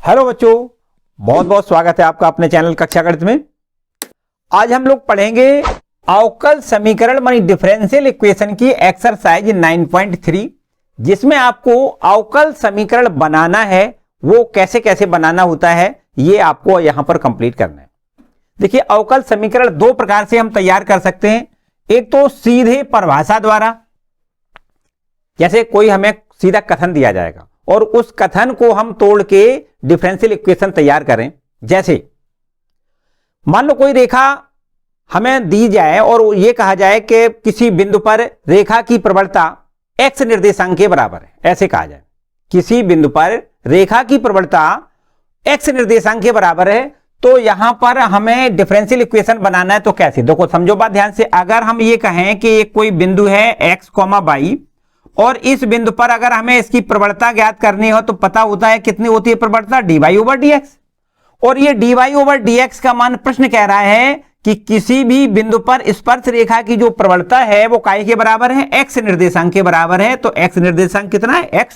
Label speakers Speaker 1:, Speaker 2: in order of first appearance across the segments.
Speaker 1: Hello बच्चों, बहुत बहुत स्वागत है आपका अपने चैनल कक्षा गणित में। आज हम लोग पढ़ेंगे अवकल समीकरण मानी डिफरेंशियल इक्वेशन की एक्सरसाइज 9.3, जिसमें आपको अवकल समीकरण बनाना है। वो कैसे कैसे बनाना होता है ये आपको यहां पर कंप्लीट करना है। देखिए, अवकल समीकरण दो प्रकार से हम तैयार कर सकते हैं। एक तो सीधे परिभाषा द्वारा, जैसे कोई हमें सीधा कथन दिया जाएगा और उस कथन को हम तोड़ के डिफरेंशियल इक्वेशन तैयार करें। जैसे मान लो कोई रेखा हमें दी जाए और ये कहा जाए कि किसी बिंदु पर रेखा की प्रवणता x निर्देशांक के बराबर है। ऐसे कहा जाए किसी बिंदु पर रेखा की प्रवणता x निर्देशांक के बराबर है, तो यहां पर हमें डिफरेंशियल इक्वेशन बनाना है। तो कैसे, देखो समझो बात ध्यान से। अगर हम ये कहें कि एक कोई बिंदु है x, y और इस बिंदु पर अगर हमें इसकी प्रवणता ज्ञात करनी हो तो पता होता है कितनी होती है प्रवणता, dy/dx। और ये dy/dx का मान प्रश्न कह रहा है कि किसी भी बिंदु पर स्पर्श रेखा की जो प्रवणता है वो काय के बराबर है, x निर्देशांक के बराबर है। तो x निर्देशांक कितना है, x।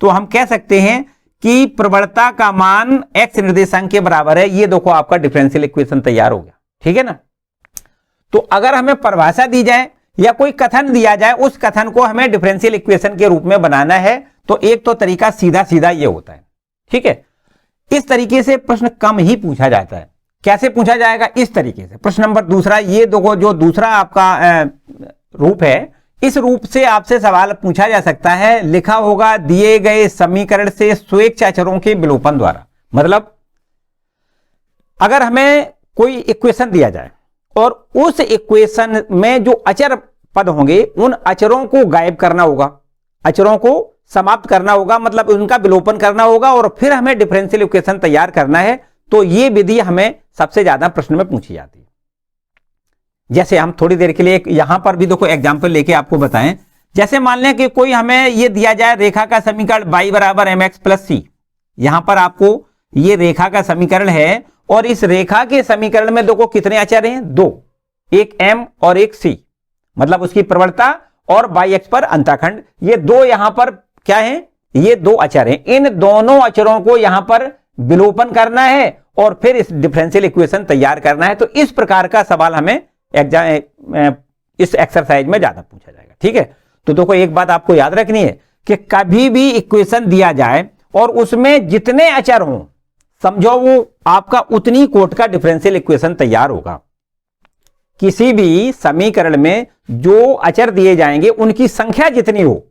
Speaker 1: तो हम कह सकते हैं कि प्रवणता का मान x निर्देशांक के बराबर है। ये देखो आपका डिफरेंशियल इक्वेशन तैयार हो गया, ठीक है ना। तो अगर हमें परिभाषा दी जाए या कोई कथन दिया जाए, उस कथन को हमें डिफरेंशियल इक्वेशन के रूप में बनाना है। तो एक तो तरीका सीधा सीधा ये होता है, ठीक है। इस तरीके से प्रश्न कम ही पूछा जाता है। कैसे पूछा जाएगा, इस तरीके से। प्रश्न नंबर दूसरा, ये देखो जो दूसरा आपका रूप है, इस रूप से आपसे सवाल पूछा जा सकता है। लिखा होगा दिए गए समीकरण से स्वेच्छाचरों के विलोपन द्वारा। मतलब अगर हमें कोई इक्वेशन दिया जाए और उस इक्वेशन में जो अचर पद होंगे उन अचरों को गायब करना होगा, अचरों को समाप्त करना होगा, मतलब उनका विलोपन करना होगा और फिर हमें डिफरेंशियल इक्वेशन तैयार करना है। तो यह विधि हमें सबसे ज्यादा प्रश्न में पूछी जाती है। जैसे हम थोड़ी देर के लिए यहां पर भी देखो एग्जांपल लेके आपको बताएं। जैसे मान लें कि कोई हमें यह दिया जाए रेखा का समीकरण y = mx + c। यहां पर आपको यह रेखा का समीकरण है और इस रेखा के समीकरण में देखो कितने अचर हैं, दो, एक m और एक c, मतलब उसकी प्रवणता और y अक्ष पर अंतःखंड। ये दो यहां पर क्या है, ये दो अचर हैं। इन दोनों अचरों को यहां पर विलोपन करना है और फिर इस डिफरेंशियल इक्वेशन तैयार करना है। तो इस प्रकार का सवाल हमें इस एक्सरसाइज में ज्यादा पूछा जाएगा, ठीक है। तो देखो एक बात आपको याद रखनी है कि कभी भी इक्वेशन दिया जाए और उसमें जितने अचर हों, समझो वो आपका उतनी कोट का डिफरेंशियल इक्वेशन तैयार होगा। किसी भी समीकरण में जो अचर दिए जाएंगे उनकी संख्या जितनी हो,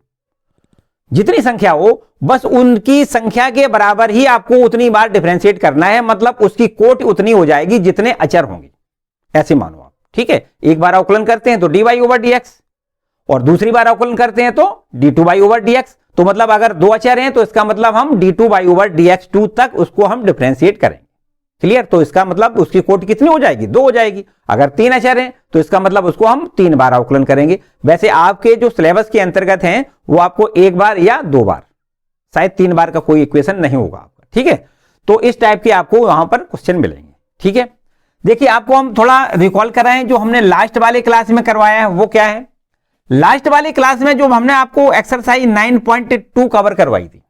Speaker 1: जितनी संख्या हो, बस उनकी संख्या के बराबर ही आपको उतनी बार डिफरेंशिएट करना है। मतलब उसकी कोट उतनी हो जाएगी जितने अचर होंगे, ऐसे मानो आप, ठीक है। एक बार अवकलन करते हैं तो dy/dx और दूसरी बार अवकलन करते हैं तो d2/dx। तो मतलब अगर दो अचर हैं तो इसका मतलब हम d2/dx2 तक उसको हम डिफरेंशिएट करेंगे, क्लियर। तो इसका मतलब उसकी कोट कितनी हो जाएगी, दो हो जाएगी। अगर तीन अचर हैं तो इसका मतलब उसको हम तीन बार अवकलन करेंगे। वैसे आपके जो सिलेबस के अंतर्गत हैं वो आपको एक बार या दो बार, शायद तीन बार का कोई इक्वेशन नहीं होगा आपका, ठीक है। तो इस टाइप के आपको वहां पर क्वेश्चन मिलेंगे, ठीक है। देखिए आपको हम थोड़ा रिकॉल कराएं, जो हमने लास्ट वाले क्लास में करवाया है वो क्या है। लास्ट वाली क्लास में जो हमने आपको एक्सरसाइज 9.2 कवर करवाई थी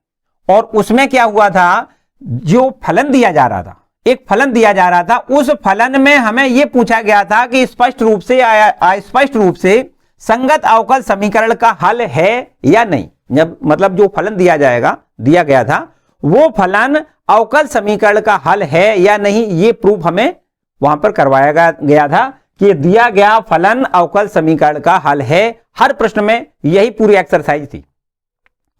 Speaker 1: और उसमें क्या हुआ था, जो फलन दिया जा रहा था, एक फलन दिया जा रहा था, उस फलन में हमें यह पूछा गया था कि स्पष्ट रूप से अस्पष्ट रूप से संगत अवकल समीकरण का हल है या नहीं। जब मतलब जो फलन दिया गया था वो फलन अवकल समीकरण का हल है या नहीं, ये प्रूफ हमें वहां पर करवाया गया था कि दिया गया फलन अवकल समीकरण का हल है। हर प्रश्न में यही पूरी एक्सरसाइज थी,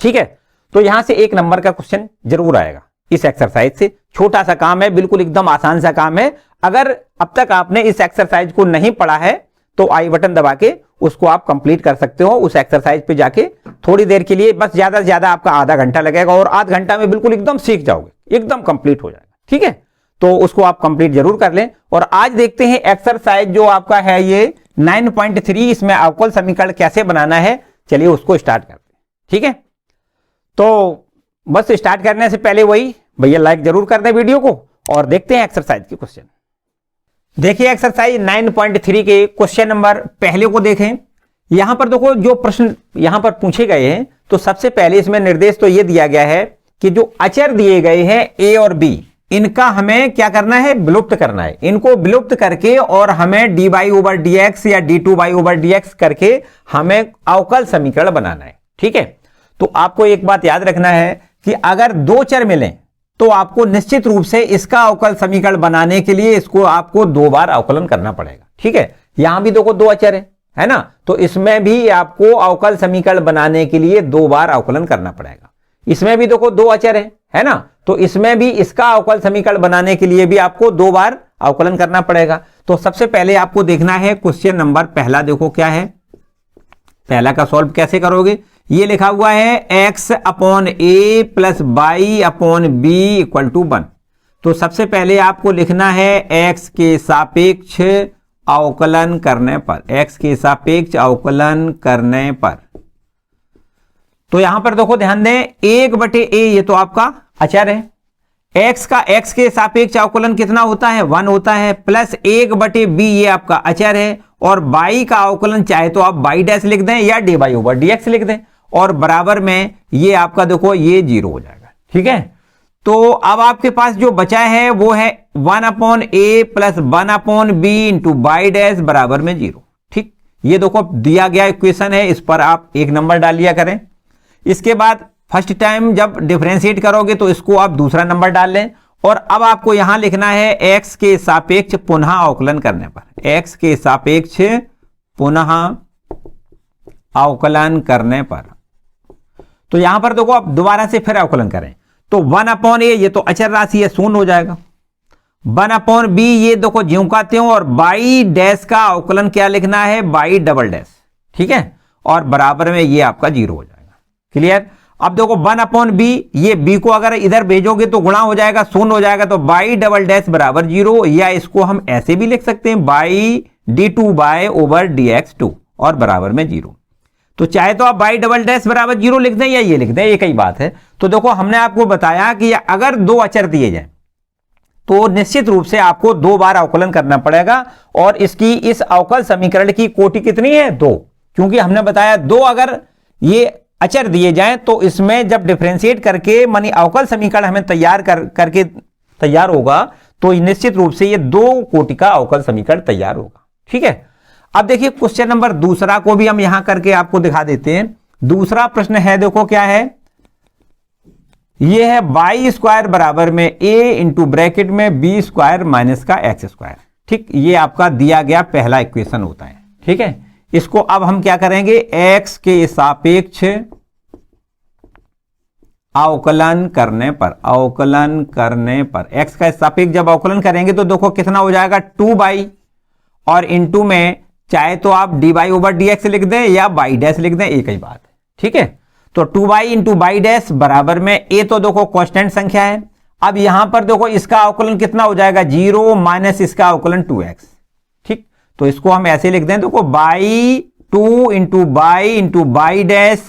Speaker 1: ठीक है। तो यहां से एक नंबर का क्वेश्चन जरूर आएगा इस एक्सरसाइज से। छोटा सा काम है, बिल्कुल एकदम आसान सा काम है। अगर अब तक आपने इस एक्सरसाइज को नहीं पढ़ा है तो आई बटन दबा के उसको आप कंप्लीट कर सकते हो। उस एक्सरसाइज पे जाके थोड़ी देर के लिए, बस ज्यादा से ज्यादा आपका आधा घंटा लगेगा और आध घंटा में बिल्कुल एकदम सीख जाओगे, एकदम कंप्लीट हो जाएगा, ठीक है। तो उसको आप कंप्लीट जरूर कर लें। और आज देखते हैं एक्सरसाइज जो आपका है ये 9.3, इसमें अवकल समीकरण कैसे बनाना है। चलिए उसको स्टार्ट करते हैं, ठीक है। तो बस स्टार्ट करने से पहले वही भैया लाइक जरूर कर दें वीडियो को और देखते हैं एक्सरसाइज के क्वेश्चन। देखिए एक्सरसाइज 9.3 के क्वेश्चन नंबर पहले को देखें। यहां पर देखो जो प्रश्न यहां पर पूछे गए हैं, तो सबसे पहले इसमें निर्देश तो यह दिया गया है कि जो अचर दिए गए हैं ए और बी, इनका हमें क्या करना है, विलुप्त करना है। इनको विलुप्त करके और हमें dy ओवर dx या d2y ओवर dx करके हमें अवकल समीकरण बनाना है। ठीक है, तो आपको एक बात याद रखना है कि अगर दो चर मिलें तो आपको निश्चित रूप से इसका अवकल समीकरण बनाने के लिए इसको आपको दो बार अवकलन करना पड़ेगा। ठीक है, यहां भी देखो दो अचर है ना, तो इसमें भी आपको अवकल समीकरण बनाने के लिए दो बार अवकलन करना पड़ेगा। इसमें भी देखो दो अचर है ना, तो इसमें भी इसका अवकल समीकरण बनाने के लिए भी आपको दो बार अवकलन करना पड़ेगा। तो सबसे पहले आपको देखना है क्वेश्चन नंबर पहला, देखो क्या है, पहला का सॉल्व कैसे करोगे। ये लिखा हुआ है x upon a plus y upon b equal to 1। तो सबसे पहले आपको लिखना है x के सापेक्ष अवकलन करने पर, x के सापेक्ष अवकलन करने पर। तो यहां पर देखो ध्यान दें, 1/a ये तो आपका अचर है, x का x के सापेक्ष अवकलन कितना होता है, 1 होता है, प्लस 1/b ये आपका अचर है, और y का अवकलन चाहे तो आप y डैश लिख दें या dy ओवर dx लिख दें, और बराबर में ये आपका देखो ये 0 हो जाएगा। ठीक है, तो अब आपके पास जो बचा है वो है 1/a plus 1/b into by dash बराबर में 0। ठीक, ये देखो दिया गया इक्वेशन है, इस पर आप एक नंबर डाल लिया करें। इसके बाद फर्स्ट टाइम जब डिफरेंशिएट करोगे तो इसको आप दूसरा नंबर डाल लें, और अब आपको यहां लिखना है x के सापेक्ष पुनः अवकलन करने पर, x के सापेक्ष पुनः अवकलन करने पर। तो यहां पर देखो आप दोबारा से फिर अवकलन करें तो 1/a ये तो अचर राशि है, शून्य हो जाएगा, 1/b ये देखो ज्यों का त्यों, और बाई डैश का अवकलन क्या लिखना है, बाई डबल डैश। ठीक है, और बराबर में ये आपका 0 हो जाएगा। क्लियर। अब देखो 1/b ये b को अगर इधर भेजोगे तो गुणा हो जाएगा, शून्य हो जाएगा, तो बाई डबल डैश बराबर 0, या इसको हम ऐसे भी लिख सकते हैं बाई d2y ओवर dx2 और बराबर में 0। तो चाहे तो आप बाई डबल डैश बराबर 0 लिख दें या ये लिख दें, एक ही बात है। तो देखो हमने आपको बताया कि अगर दो अचर दिए जाए तो निश्चित रूप से आपको दो बार अवकलन करना पड़ेगा, और इसकी इस अवकल समीकरण की कोटि कितनी है, 2, क्योंकि हमने बताया दो अगर ये अचर दिए जाएं तो इसमें जब डिफरेंशिएट करके मानी अवकल समीकरण हमें करके तैयार होगा तो निश्चित रूप से ये दो कोटि का अवकल समीकरण तैयार होगा। ठीक है, अब देखिए क्वेश्चन नंबर दूसरा को भी हम यहां करके आपको दिखा देते हैं। दूसरा प्रश्न है, देखो क्या है, ये है y स्क्वायर बराबर में a इंटू ब्रैकेट में b स्क्वायर माइनस का x स्क्वायर। ठीक, ये आपका दिया गया पहला इक्वेशन होता है। ठीक है, इसको अब हम क्या करेंगे, x के सापेक्ष अवकलन करने पर, अवकलन करने पर x का सापेक्ष जब अवकलन करेंगे तो देखो कितना हो जाएगा, 2y, और इंटू में चाहे तो आप dy ओवर dx लिख दें या बाई डैश लिख दें, एक ही बात है। ठीक है, तो 2y इंटू बाई डैश बराबर में a तो देखो कांस्टेंट संख्या है। अब यहां पर देखो इसका अवकलन कितना हो जाएगा, 0 माइनस इसका अवकलन 2x। ठीक, तो इसको हम ऐसे लिख दें, देखो बाई 2 इंटू बाई डैश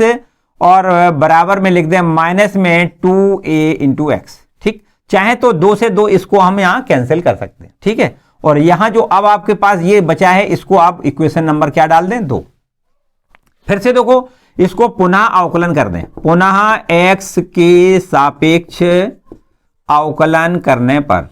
Speaker 1: और बराबर में लिख दें माइनस में 2a इंटू एक्स। ठीक, चाहे तो 2 से 2 इसको हम यहां कैंसिल कर सकते हैं। ठीक है, और यहां जो अब आपके पास ये बचा है इसको आप इक्वेशन नंबर क्या डाल दें, 2। फिर से देखो इसको पुनः अवकलन कर दें, पुनः x के सापेक्ष अवकलन करने पर,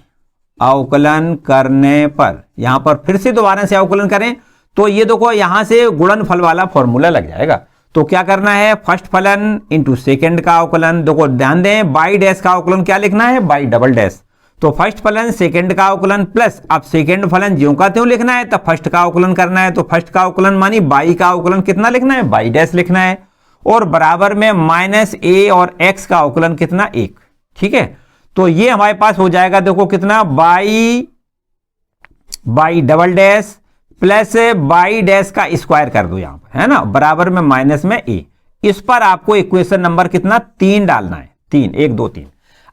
Speaker 1: अवकलन करने पर यहां पर फिर से दोबारा से अवकलन करें तो ये देखो यहां से गुणनफल वाला फॉर्मूला लग जाएगा। तो क्या करना है, फर्स्ट फलन इंटू सेकेंड का अवकलन, देखो ध्यान दें बाई डैश का अवकलन क्या लिखना है, बाई डबल डैश। तो फर्स्ट फलन सेकंड का अवकलन प्लस अब सेकंड फलन ज्यों का त्यों लिखना है, तब फर्स्ट का अवकलन करना है, तो फर्स्ट का अवकलन मानी बाई का अवकलन कितना लिखना है, बाई डैश लिखना है, और बराबर में माइनस a और x का अवकलन कितना, 1। ठीक है, तो ये हमारे पास हो जाएगा देखो कितना, by double dash plus by dash का स्क्वायर कर दो यहां पर, है ना, बराबर में माइनस में a। इस पर आपको इक्वेशन नंबर कितना, 3 डालना है, 3, 1 2 3।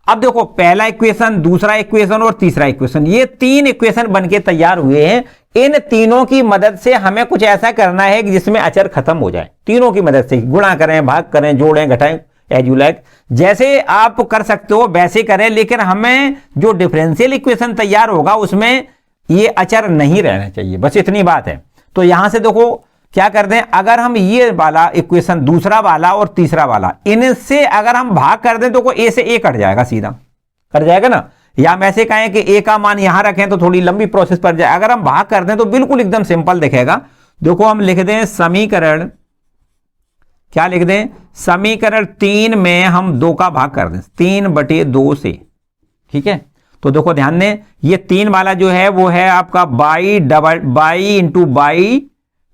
Speaker 1: अब देखो पहला इक्वेशन, दूसरा इक्वेशन और तीसरा इक्वेशन, ये 3 इक्वेशन बनके तैयार हुए हैं। इन तीनों की मदद से हमें कुछ ऐसा करना है कि जिसमें अचर खत्म हो जाए। तीनों की मदद से गुणा करें, भाग करें, जोड़ें, घटाएं, एज यू लाइक, जैसे आप कर सकते हो वैसे करें, लेकिन हमें जो डिफरेंशियल इक्वेशन तैयार होगा उसमें ये अचर नहीं रहना चाहिए, बस इतनी बात है। तो यहां से देखो क्या कर दें, अगर हम ये वाला इक्वेशन, दूसरा वाला और तीसरा वाला, इनसे अगर हम भाग कर दें तो को ए से ए कट जाएगा, सीधा कट जाएगा ना। या हम ऐसे कहें कि ए का मान यहां रखें तो थोड़ी लंबी प्रोसेस पड़ जाए, अगर हम भाग कर दें तो बिल्कुल एकदम सिंपल दिखेगा। देखो हम लिख दें समीकरण, क्या लिख दें, समीकरण 3 में हम 2 का भाग कर दें 3/2 से, ठीक है। तो देखो ध्यान दें, ये 3 वाला जो है वो है आपका by into by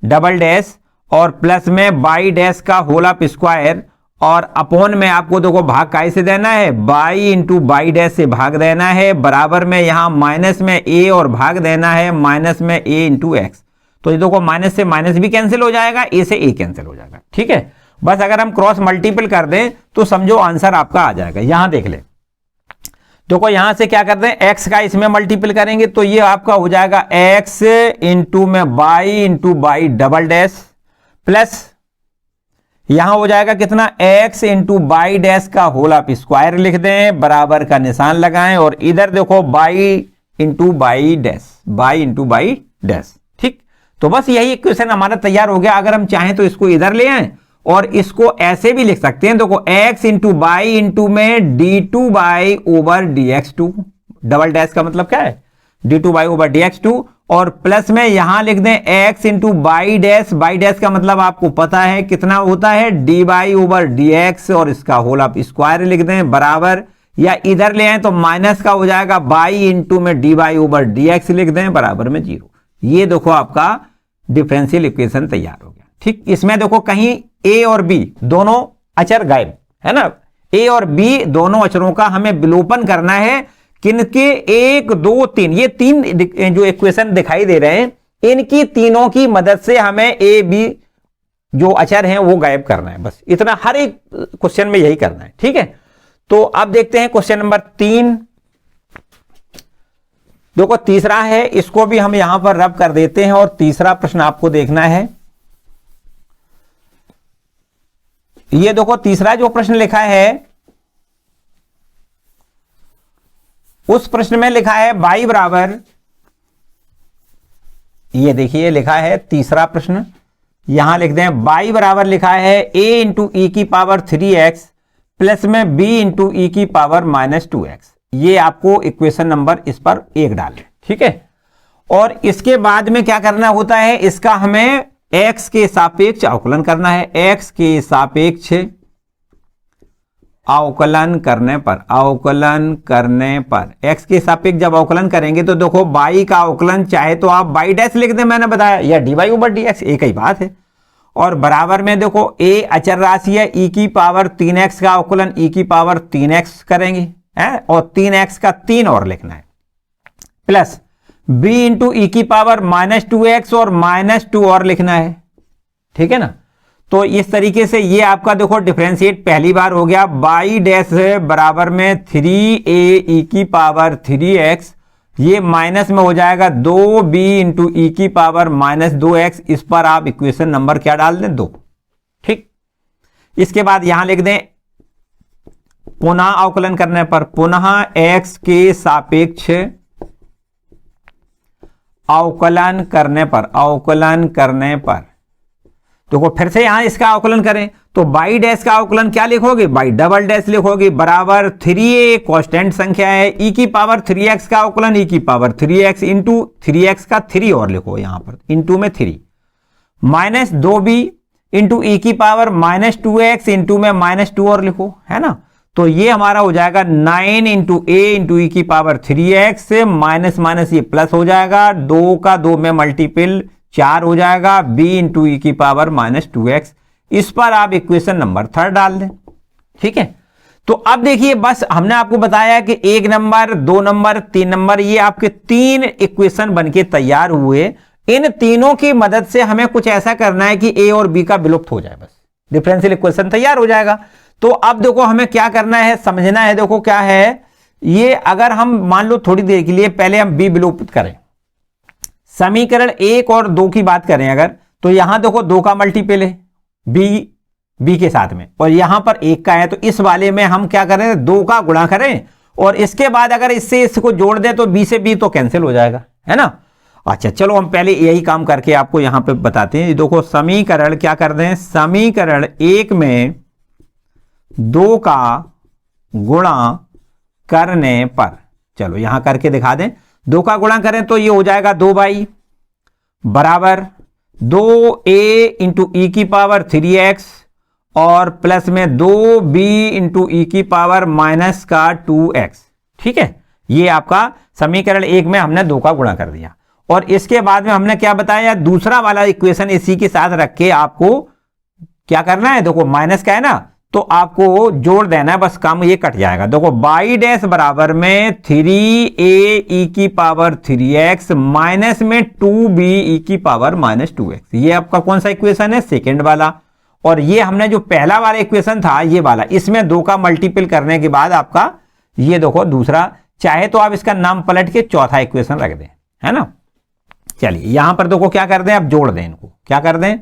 Speaker 1: double dash और प्लस में बाई डैश का होल ऑफ स्क्वायर और अपोन में आपको देखो भाग काय से देना है, बाई इंटू बाई डैश से भाग देना है, बराबर में यहां माइनस में ए और भाग देना है माइनस में ए इंटू एक्स। तो ये देखो माइनस से माइनस भी कैंसिल हो जाएगा, ए से ए कैंसिल हो जाएगा, ठीक है। बस अगर हम क्रॉस मल्टीपल कर दें तो समझो आंसर आपका आ जाएगा। यहां देख ले, देखो यहां से क्या करते हैं, एक्स का इसमें मल्टीपल करेंगे तो ये आपका हो जाएगा x into by double dash plus यहां हो जाएगा कितना, एक्स इंटू बाई डैश का होल ऑफ स्क्वायर लिख दें, बराबर का निशान लगाएं और इधर देखो बाई इंटू बाई डैश, ठीक। तो बस यही इक्वेशन हमारा तैयार हो गया। अगर हम चाहें तो इसको इधर ले आए और इसको ऐसे भी लिख सकते हैं, देखो x इंटू बाई इंटू में d2 y over dx2, double dash का मतलब क्या है, d2 बाई ओवर dx2 और प्लस में यहां लिख दें x इंटू बाई डैश का मतलब आपको पता है कितना होता है, d बाई ओवर dx और इसका होल ऑफ स्क्वायर लिख दें, बराबर, या इधर ले आए तो माइनस का हो जाएगा बाई इंटू में d बाई ओवर dx लिख दें, बराबर में 0। ये देखो आपका डिफरेंशियल इक्वेशन तैयार हो गया, ठीक। इसमें देखो कहीं ए और बी दोनों अचर गायब है ना, ए और बी दोनों अचरों का हमें विलोपन करना है, किनके, 1 2 3, ये 3 जो इक्वेशन दिखाई दे रहे हैं, इनकी तीनों की मदद से हमें ए बी जो अचर हैं वो गायब करना है, बस इतना हर एक क्वेश्चन में यही करना है, ठीक है। तो अब देखते हैं क्वेश्चन नंबर 3। देखो तीसरा है, इसको भी हम यहां पर रब कर देते हैं और तीसरा प्रश्न आपको देखना है। ये देखो तीसरा जो प्रश्न लिखा है, उस प्रश्न में लिखा है y बराबर, ये देखिए लिखा है तीसरा प्रश्न, यहां लिख दें y बराबर लिखा है a इंटू ई की पावर 3x प्लस में b इंटू ई की पावर -2x। ये आपको इक्वेशन नंबर इस पर 1 डाल दें, ठीक है। और इसके बाद में क्या करना होता है, इसका हमें x के सापेक्ष अवकलन करना है, x के सापेक्ष अवकलन करने पर x के सापेक्ष जब अवकलन करेंगे तो देखो y का अवकलन चाहे तो आप y डैश लिख दें, मैंने बताया, या dy ओवर dx, एक ही बात है। और बराबर में देखो a अचर राशि है, e की पावर 3x का अवकलन e की पावर 3x करेंगे है, और 3x का 3 और लिखना है, प्लस b इंटू ई की पावर -2x और -2 और लिखना है, ठीक है ना। तो इस तरीके से ये आपका देखो डिफरेंशिएट पहली बार हो गया, y डैश बराबर में 3a ई की पावर 3x, ये माइनस में हो जाएगा 2b इंटू ई की पावर -2x। इस पर आप इक्वेशन नंबर क्या डाल दें, 2, ठीक। इसके बाद यहां लिख दें पुनः अवकलन करने पर, पुनः x के सापेक्ष अवकलन करने पर देखो फिर से यहां इसका अवकलन करें तो बाई डैश का अवकलन क्या लिखोगे, बाई डबल डैश लिखोगे, बराबर 3a कांस्टेंट संख्या है, e की पावर 3x का अवकलन e की पावर 3x इंटू 3x का 3 और लिखो, यहां पर इंटू में 3 माइनस 2b इंटू ई की पावर -2x इंटू में -2 और लिखो, है ना। तो ये हमारा हो जाएगा 9 इंटू ए इंटू ई की पावर 3x माइनस माइनस ये प्लस हो जाएगा, 2 का 2 में मल्टीपल 4 हो जाएगा, b इंटू ई की पावर -2x। इस पर आप इक्वेशन नंबर 3 डाल दें, ठीक है। तो अब देखिए बस हमने आपको बताया कि 1 नंबर 2 नंबर 3 नंबर ये आपके 3 इक्वेशन बनके तैयार हुए। इन तीनों की मदद से हमें कुछ ऐसा करना है कि a और b का विलुप्त हो जाए, बस डिफरेंशियल इक्वेशन तैयार हो जाएगा। तो अब देखो हमें क्या करना है, समझना है। देखो क्या है ये, अगर हम मान लो थोड़ी देर के लिए पहले हम b विलोपित करें, समीकरण 1 और 2 की बात करें अगर, तो यहां देखो 2 का मल्टीपल है b के साथ में, और यहां पर 1 का है, तो इस वाले में हम क्या करें, 2 का गुणा करें और इसके बाद अगर इससे इसको जोड़ दें तो b से b तो कैंसिल हो जाएगा, है ना। अच्छा चलो हम पहले यही काम करके आपको यहां पे बताते हैं। देखो समीकरण क्या कर रहे हैं, समीकरण 1 में 2 का गुणा करने पर, चलो यहां करके दिखा दें। 2 का गुणा करें तो ये हो जाएगा 2y बराबर 2a इंटू ई की पावर 3x और प्लस में 2b इंटू ई की पावर माइनस का 2x। ठीक है, ये आपका समीकरण 1 में हमने 2 का गुणा कर दिया। और इसके बाद में हमने क्या बताया, दूसरा वाला इक्वेशन इसी के साथ रख के आपको क्या करना है, देखो माइनस का है ना, तो आपको जोड़ देना है, बस काम ये कट जाएगा। देखो बाई डैश बराबर में 3a ई की पावर 3x माइनस में 2b ई की पावर माइनस 2x। ये आपका कौन सा इक्वेशन है, सेकेंड वाला। और ये हमने जो पहला वाला इक्वेशन था ये वाला, इसमें 2 का मल्टीपल करने के बाद आपका ये देखो दूसरा, चाहे तो आप इसका नाम पलट के चौथा इक्वेशन रख दें, है ना। चलिए यहां पर देखो क्या कर दें, आप जोड़ दें इनको, क्या कर दें,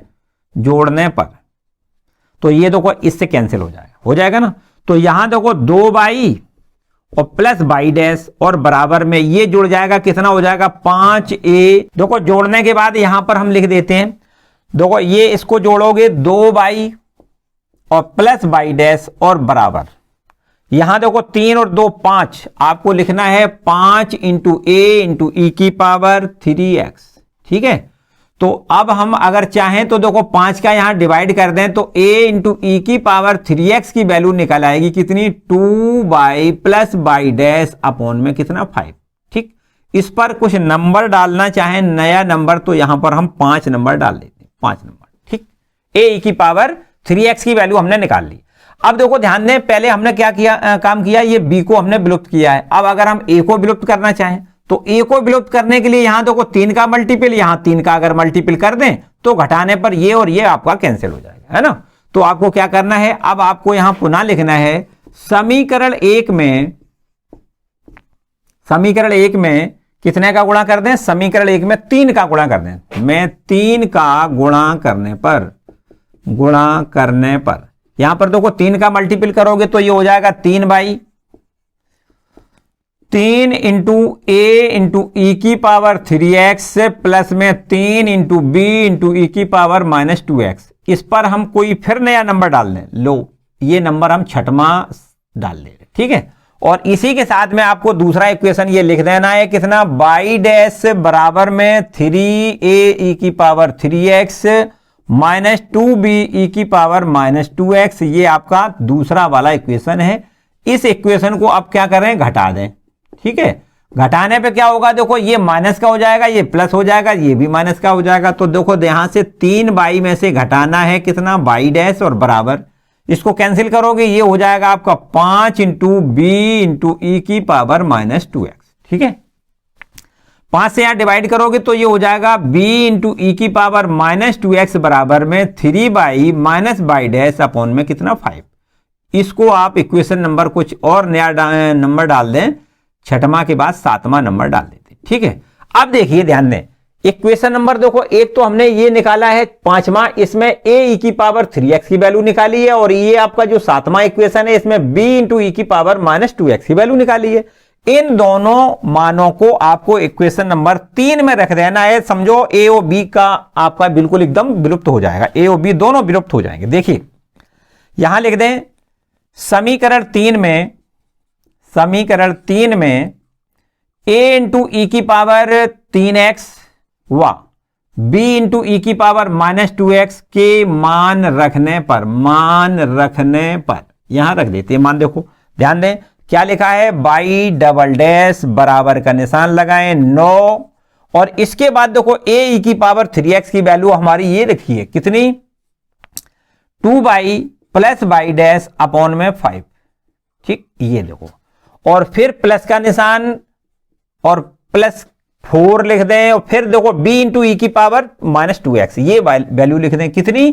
Speaker 1: जोड़ने पर तो ये देखो इससे कैंसिल हो जाएगा ना। तो यहां देखो 2y और प्लस बाई डैश और बराबर में ये जुड़ जाएगा, कितना हो जाएगा 5a। देखो जोड़ने के बाद यहां पर हम लिख देते हैं, देखो ये इसको जोड़ोगे 2y और प्लस बाई डैश और बराबर, यहां देखो 3 और 2 5, आपको लिखना है 5 इंटू ए इंटू ई की पावर 3x। ठीक है, तो अब हम अगर चाहें तो देखो 5 का यहां डिवाइड कर दें तो a इंटू ई की पावर 3x की वैल्यू निकल आएगी कितनी, 2y plus by dash upon में कितना 5। ठीक, इस पर कुछ नंबर डालना चाहें नया नंबर तो यहां पर हम 5 नंबर डाल देते हैं, 5 नंबर। ठीक, a ई की पावर 3x की वैल्यू हमने निकाल ली। अब देखो ध्यान दें, पहले हमने क्या किया, काम किया, ये b को हमने विलुप्त किया है। अब अगर हम a को विलुप्त करना चाहें तो a को विलुप्त करने के लिए यहां देखो 3 का मल्टीपल, यहां 3 का अगर मल्टीपल कर दें तो घटाने पर ये और ये आपका कैंसिल हो जाएगा, है ना। तो आपको क्या करना है, अब आपको यहां पुनः लिखना है समीकरण 1 में कितने का गुणा कर दें, समीकरण 1 में 3 का गुणा कर दें। मैं 3 का गुणा करने पर यहां पर देखो 3 का मल्टीपल करोगे तो ये हो जाएगा 3 इंटू ए इंटू ई की पावर 3x प्लस में 3 इंटू बी इंटू ई की पावर माइनस 2x। इस पर हम कोई फिर नया नंबर डाल दें, लो ये नंबर हम छठवां डाल ले, ठीक है। और इसी के साथ में आपको दूसरा इक्वेशन ये लिख देना है, कितना, बाई डैश बराबर में 3a ई की पावर 3x माइनस 2b ई की पावर माइनस 2x। ये आपका दूसरा वाला इक्वेशन है। इस इक्वेशन को आप क्या करें, घटा दें। ठीक है, घटाने पे क्या होगा, देखो ये माइनस का हो जाएगा, ये प्लस हो जाएगा, ये भी माइनस का हो जाएगा। तो देखो यहां से 3 बाई में से घटाना है कितना, बाई डैश और बराबर, इसको कैंसिल करोगे ये हो जाएगा आपका 5 इंटू बी इंटू ई की पावर माइनस 2x। ठीक है, 5 से यहां डिवाइड करोगे तो ये हो जाएगा b इंटू ई की पावर माइनस 2x बराबर में 3 by minus by dash upon में कितना 5। इसको आप इक्वेशन नंबर कुछ और नया नंबर डाल दें, छठवां के बाद 7वां नंबर डाल देते। ठीक है, अब देखिए ध्यान दें, इक्वेशन नंबर देखो एक तो हमने ये निकाला है 5वां, इसमें a ई की पावर 3x की वैल्यू निकाली है, और ये आपका जो 7वां इक्वेशन है इसमें b इंटू ई की पावर माइनस 2x की वैल्यू निकाली है। इन दोनों मानों को आपको इक्वेशन नंबर 3 में रख देना है। समझो a और b का आपका बिल्कुल एकदम विलुप्त हो जाएगा, a और b दोनों विलुप्त हो जाएंगे। देखिए यहां लिख दें समीकरण 3 में a इंटू ई की पावर 3x व b इंटू ई की पावर माइनस 2x के मान रखने पर यहां रख देते हैं मान। देखो ध्यान दें क्या लिखा है, बाई डबल डैश बराबर का निशान लगाएं 9, और इसके बाद देखो a ई की पावर 3x की वैल्यू हमारी ये रखी है कितनी, 2 by plus by dash upon में 5। ठीक, ये देखो, और फिर प्लस का निशान और प्लस 4 लिख दें, और फिर देखो b इंटू ई की पावर माइनस 2x, ये वैल्यू लिख दें कितनी,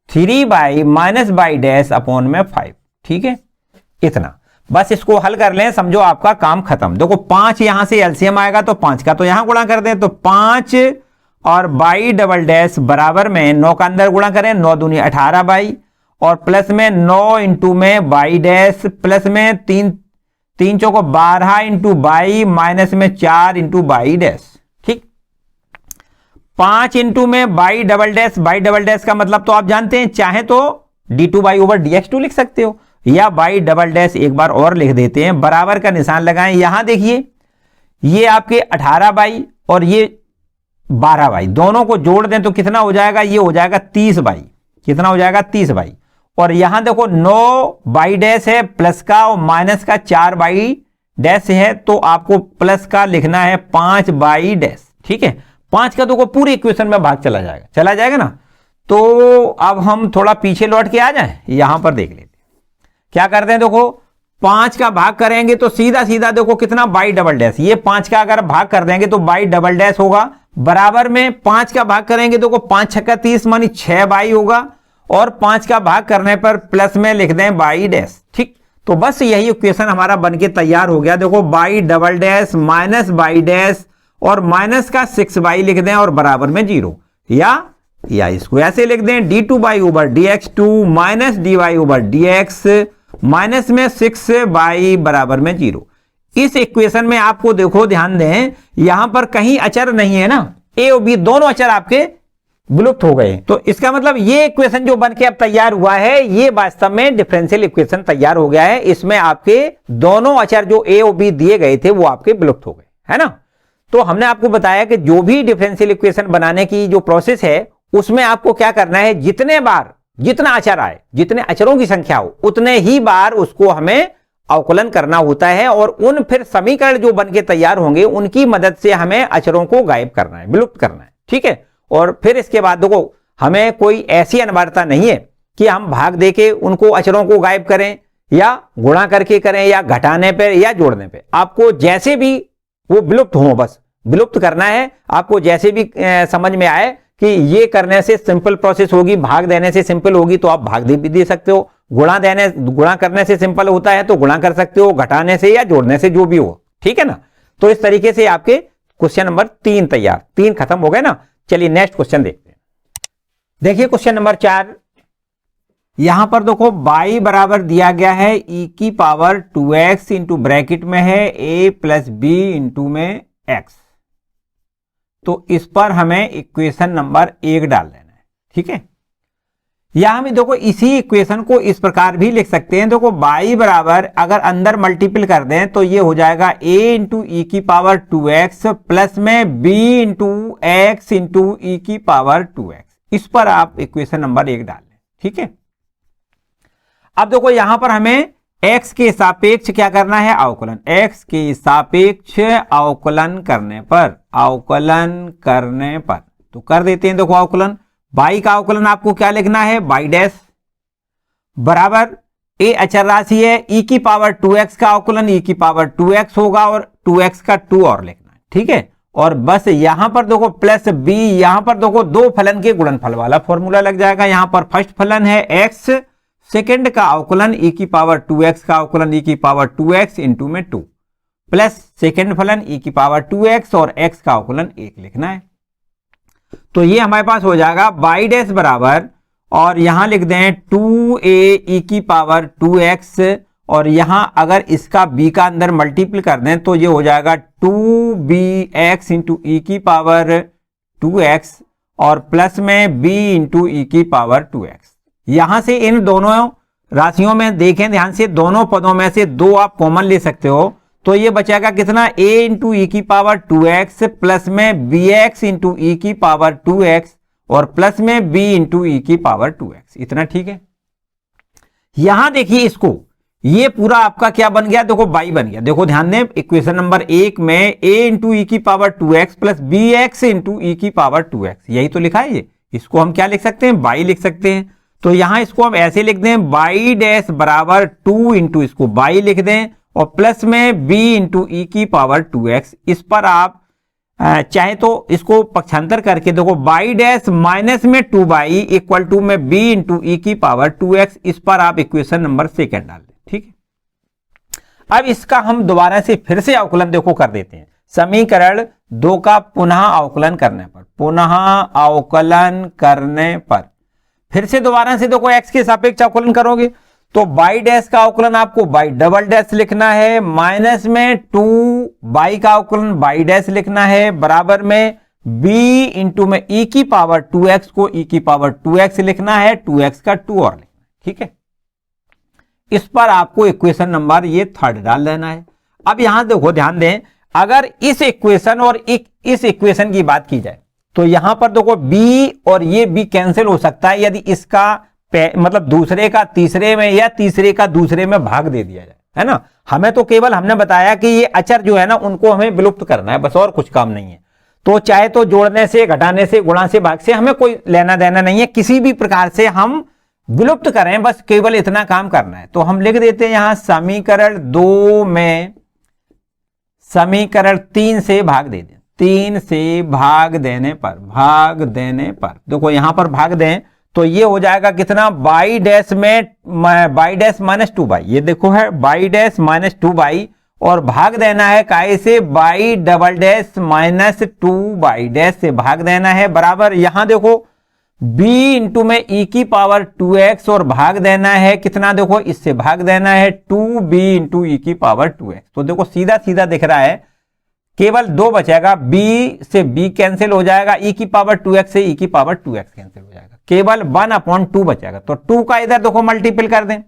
Speaker 1: 3 by minus by dash upon में 5। ठीक है, इतना बस इसको हल कर लें, समझो आपका काम खत्म। देखो 5 यहां से एलसीएम आएगा तो 5 का तो यहां गुणा कर दें, तो 5 और बाई डबल डैश बराबर में 9 का अंदर गुणा करें, 9 दूनी 18 बाई, और प्लस में 9 इंटू में बाई डैश, प्लस में 3 चौको 12 इंटू बाई, माइनस में 4 इंटू बाई डैश। ठीक, 5 इंटू में बाई डबल डैश का मतलब तो आप जानते हैं, चाहे तो d2 बाई ओवर dx2 लिख सकते हो, या बाई डबल डैश एक बार और लिख देते हैं, बराबर का निशान लगाएं। यहां देखिए ये आपके 18 बाई और ये 12 बाई, दोनों को जोड़ दें तो कितना हो जाएगा, ये हो जाएगा 30 बाई। कितना हो जाएगा, 30 बाई। और यहां देखो 9 बाई डैश है प्लस का और माइनस का 4 बाई डैश है, तो आपको प्लस का लिखना है 5 बाई डैश। ठीक है, 5 का देखो पूरी इक्वेशन में भाग चला जाएगा ना। तो अब हम थोड़ा पीछे लौट के आ जाएं, यहां पर देख लेते हैं क्या करते हैं। देखो 5 का भाग करेंगे तो सीधा सीधा देखो कितना, बाई डबल डैश। ये 5 का अगर भाग कर देंगे तो बाई डबल डैश होगा, बराबर में 5 का भाग करेंगे देखो 5 छक्का 30 मानी 6 बाई होगा, और 5 का भाग करने पर प्लस में लिख दें बाई डैश। ठीक, तो बस यही इक्वेशन हमारा बनके तैयार हो गया। देखो by double dash minus by dash और माइनस का 6 बाई लिख दें और बराबर में 0, या इसको ऐसे लिख दें d2 y over dx2 minus dy over dx minus में 6 बाई बराबर में 0। इस इक्वेशन में आपको देखो ध्यान दें, यहां पर कहीं अचर नहीं है ना, a और b दोनों अचर आपके विलुप्त हो गए। तो इसका मतलब ये इक्वेशन जो बनके अब तैयार हुआ है, ये वास्तव में डिफरेंशियल इक्वेशन तैयार हो गया है। इसमें आपके दोनों अचर जो a और b दिए गए थे वो आपके विलुप्त हो गए, है ना। तो हमने आपको बताया कि जो भी डिफरेंशियल इक्वेशन बनाने की जो प्रोसेस है, उसमें आपको क्या करना है, जितने बार जितना अचर आए, जितने अचरों की संख्या हो, उतने ही बार उसको हमें अवकलन करना होता है, और उन फिर समीकरण जो बनके तैयार होंगे उनकी मदद से हमें अचरों को गायब करना है, विलुप्त करना है। ठीक है, और फिर इसके बाद देखो हमें कोई ऐसी अनिवार्यता नहीं है कि हम भाग देके उनको अचरों को गायब करें, या गुणा करके करें, या घटाने पर या जोड़ने पर। आपको जैसे भी वो विलुप्त हो, बस विलुप्त करना है। आपको जैसे भी समझ में आए कि ये करने से सिंपल प्रोसेस होगी, भाग देने से सिंपल होगी, तो आप भाग दे सकते हो। गुणा करने से सिंपल होता है तो गुणा कर सकते हो, घटाने से या जोड़ने से, जो भी हो। ठीक है ना। तो इस तरीके से आपके क्वेश्चन नंबर 3 तैयार, 3 खत्म हो गए ना। चलिए नेक्स्ट क्वेश्चन देखते हैं। देखिए क्वेश्चन नंबर 4, यहां पर देखो y बराबर दिया गया है e की पावर 2x इंटू ब्रैकेट में है a प्लस बी इंटू में x। तो इस पर हमें इक्वेशन नंबर 1 डाल देना है। ठीक है, यहां में देखो इसी इक्वेशन को इस प्रकार भी लिख सकते हैं। देखो y बराबर अगर अंदर मल्टीपल कर दें तो ये हो जाएगा a इंटू ई की पावर 2x प्लस में b into x into e की पावर 2x। इस पर आप इक्वेशन नंबर 1 डाल लें। ठीक है, अब देखो यहां पर हमें x के सापेक्ष क्या करना है, अवकलन। x के सापेक्ष अवकलन करने पर तो कर देते हैं। देखो अवकलन y का अवकलन आपको क्या लिखना है, y डैश बराबर a अचर राशि है, e की पावर 2x का अवकलन e की पावर 2x होगा, और 2x का 2 और लिखना है। ठीक है, और बस यहां पर देखो प्लस b, यहां पर देखो दो फलन के गुणनफल वाला फॉर्मूला लग जाएगा। यहां पर फर्स्ट फलन है x, सेकंड का अवकलन e की पावर 2x का अवकलन e की पावर 2x इंटू में 2, प्लस सेकंड फलन e की पावर 2x और x का अवकलन 1 लिखना है। तो ये हमारे पास हो जाएगा y डैश बराबर, और यहां लिख दें 2a e की पावर 2x, और यहां अगर इसका b का अंदर मल्टीपल कर दें तो ये हो जाएगा 2bx इंटू ई की पावर 2x और प्लस में b इंटू ई की पावर 2x। यहां से इन दोनों राशियों में देखें ध्यान से, दोनों पदों में से 2 आप कॉमन ले सकते हो, तो ये बचेगा कितना, a इंटू ई की पावर 2x प्लस में bx इंटू ई की पावर 2x और प्लस में b इंटू ई की पावर 2x। इतना ठीक है। यहां देखिए इसको, ये पूरा आपका क्या बन गया, देखो y बन गया। देखो ध्यान दें, इक्वेशन नंबर 1 में a इंटू ई की power 2x plus bx into e की पावर 2x, यही तो लिखा है ये। इसको हम क्या लिख सकते हैं, y लिख सकते हैं। तो यहां इसको हम ऐसे लिख दें, y डैश बराबर 2 इंटू इसको y लिख दें और प्लस में b इंटू ई की पावर 2x। इस पर आप चाहे तो इसको पक्षांतर करके देखो y डैश माइनस में 2y इक्वल टू में b इंटू ई की पावर 2x। इस पर आप इक्वेशन नंबर 2 डाल दें। ठीक है, अब इसका हम दोबारा से फिर से अवकलन देखो कर देते हैं। समीकरण 2 का पुनः अवकलन करने पर फिर से दोबारा से देखो x के सापेक्ष अवकलन करोगे तो y डैश का अवकलन आपको y डबल डैश लिखना है, माइनस में 2y का अवकलन y डैश लिखना है, बराबर में b इंटू में e की पावर 2x को e की पावर 2x लिखना है, 2x का 2 और लिखना है। ठीक है, इस पर आपको इक्वेशन नंबर ये थर्ड डाल देना है। अब यहां देखो ध्यान दें, अगर इस इक्वेशन और इस इक्वेशन की बात की जाए तो यहां पर देखो b और ये b कैंसिल हो सकता है यदि इसका मतलब दूसरे का तीसरे में या तीसरे का दूसरे में भाग दे दिया जाए, है ना। हमें तो केवल हमने बताया कि ये अचर जो है ना उनको हमें विलुप्त करना है, बस और कुछ काम नहीं है। तो चाहे तो जोड़ने से, घटाने से, गुणा से, भाग से हमें कोई लेना देना नहीं है, किसी भी प्रकार से हम विलुप्त करें, बस केवल इतना काम करना है। तो हम लिख देते हैं यहां समीकरण 2 में समीकरण 3 से भाग दे दें। 3 से भाग देने पर देखो यहां पर भाग दें तो ये हो जाएगा कितना, बाई डैश में बाई डैश माइनस 2 ये देखो है बाई डैश माइनस 2 और भाग देना है काय से, by double dash minus 2 dash से भाग देना है, बराबर यहां देखो b इंटू में e की पावर 2x और भाग देना है कितना, देखो इससे भाग देना है 2b इंटू ई की पावर 2x। तो देखो सीधा सीधा दिख रहा है, केवल 2 बचेगा, b से b कैंसिल हो जाएगा, e की पावर 2x से e की पावर 2x कैंसिल हो जाएगा, केवल 1/2 बचेगा। तो 2 का इधर देखो मल्टीपल कर दें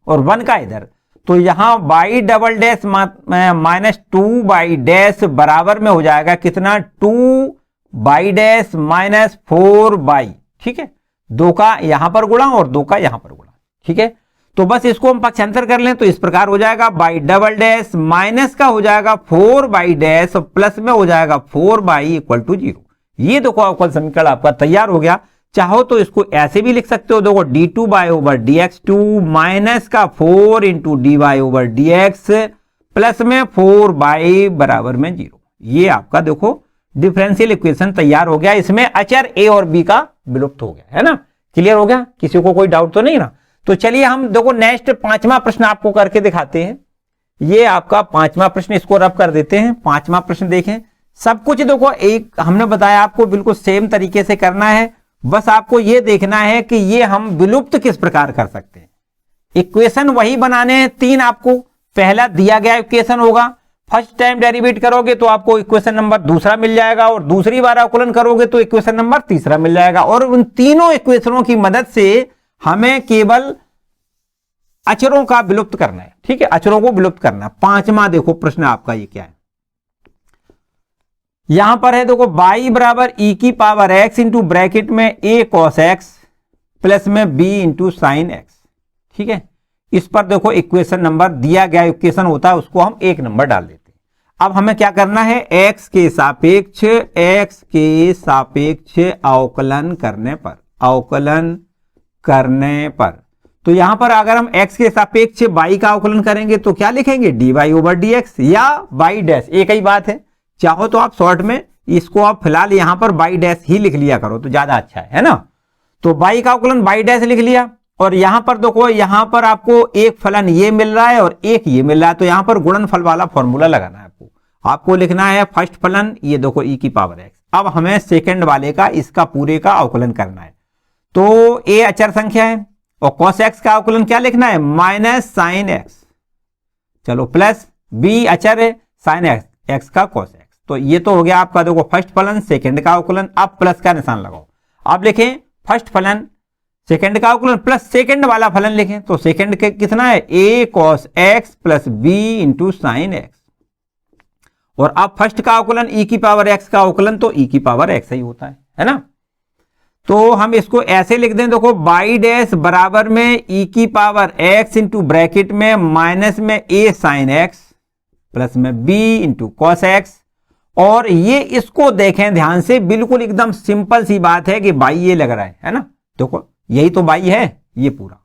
Speaker 1: और 1 का इधर, तो यहां by double dash minus 2 dash बराबर में हो जाएगा कितना, 2 डैश माइनस 4। ठीक है, 2 का यहां पर गुणा और 2 का यहां पर गुणा। ठीक है, तो बस इसको हम पक्षांतर कर लें तो इस प्रकार हो जाएगा, बाई डबल डैश माइनस का हो जाएगा 4 डैश प्लस में हो जाएगा 4 इक्वल टू 0। ये देखो अवकल समीकरण आपका तैयार हो गया। चाहो तो इसको ऐसे भी लिख सकते हो, देखो d2 y over dx2 minus का 4 into d y over dx plus में 4 बराबर में 0। ये आपका देखो डिफरेंशियल इक्वेशन तैयार हो गया। इसमें अचर a और b का विलुप्त हो गया, है ना। क्लियर हो गया, किसी को कोई डाउट तो नहीं ना। तो चलिए हम देखो नेक्स्ट 5वां प्रश्न आपको करके दिखाते हैं। ये आपका 5वां प्रश्न, इसको रब कर देते हैं। 5वां प्रश्न देखें, सब कुछ देखो एक हमने बताया आपको बिल्कुल सेम तरीके से करना है, बस आपको ये देखना है कि ये हम विलुप्त किस प्रकार कर सकते हैं। इक्वेशन वही बनाने हैं 3 आपको। पहला दिया गया इक्वेशन होगा, फर्स्ट टाइम डेरिवेट करोगे तो आपको इक्वेशन नंबर दूसरा मिल जाएगा और दूसरी बार अवकलन करोगे तो इक्वेशन नंबर तीसरा मिल जाएगा। और उन तीनों इक्वेशनों की मदद से हमें केवल अचरों का विलुप्त करना है। ठीक है, अचरों को विलुप्त करना। 5वां देखो प्रश्न आपका ये क्या है, यहां पर है देखो y बराबर e की पावर x इंटू ब्रैकेट में a cos x प्लस में b इंटू साइन x। ठीक है, इस पर देखो इक्वेशन नंबर दिया गया इक्वेशन होता है उसको हम 1 नंबर डाल देते हैं। अब हमें क्या करना है, x के सापेक्ष अवकलन करने पर तो यहां पर अगर हम x के सापेक्ष y का अवकलन करेंगे तो क्या लिखेंगे, dy ओवर dx या y डैश, एक ही बात है। चाहो तो आप शॉर्ट में इसको आप फिलहाल यहां पर y डैश ही लिख लिया करो तो ज्यादा अच्छा है ना। तो y का अवकलन y डैश लिख लिया और यहां पर देखो यहां पर आपको एक फलन ये मिल रहा है और एक ये मिल रहा है, तो यहां पर गुणनफल वाला फॉर्मूला लगाना है आपको लिखना है फर्स्ट फलन ये देखो e की पावर x। अब हमें सेकंड वाले का इसका पूरे का अवकलन करना है। तो a अचर संख्या है और cos x का अवकलन क्या लिखना है, माइनस साइन x, चलो प्लस b अचर है साइन x का cos x। तो ये तो हो गया आपका देखो फर्स्ट फलन सेकंड का अवकलन। अब प्लस का निशान लगाओ, अब लिखें फर्स्ट फलन सेकंड का अवकलन प्लस सेकंड वाला फलन लिखें। तो सेकंड के कितना है, a cos x plus b into sine x। और अब फर्स्ट का अवकलन e की पावर x का अवकलन तो e की पावर x ही होता है ना। तो हम इसको ऐसे लिख दें, देखो y डैश बराबर में e की पावर x इंटू ब्रैकेट में माइनस में a साइन x प्लस में b इंटू कॉस x। और ये इसको देखें ध्यान से, बिल्कुल एकदम सिंपल सी बात है कि y ये लग रहा है ना। देखो यही तो y है ये पूरा,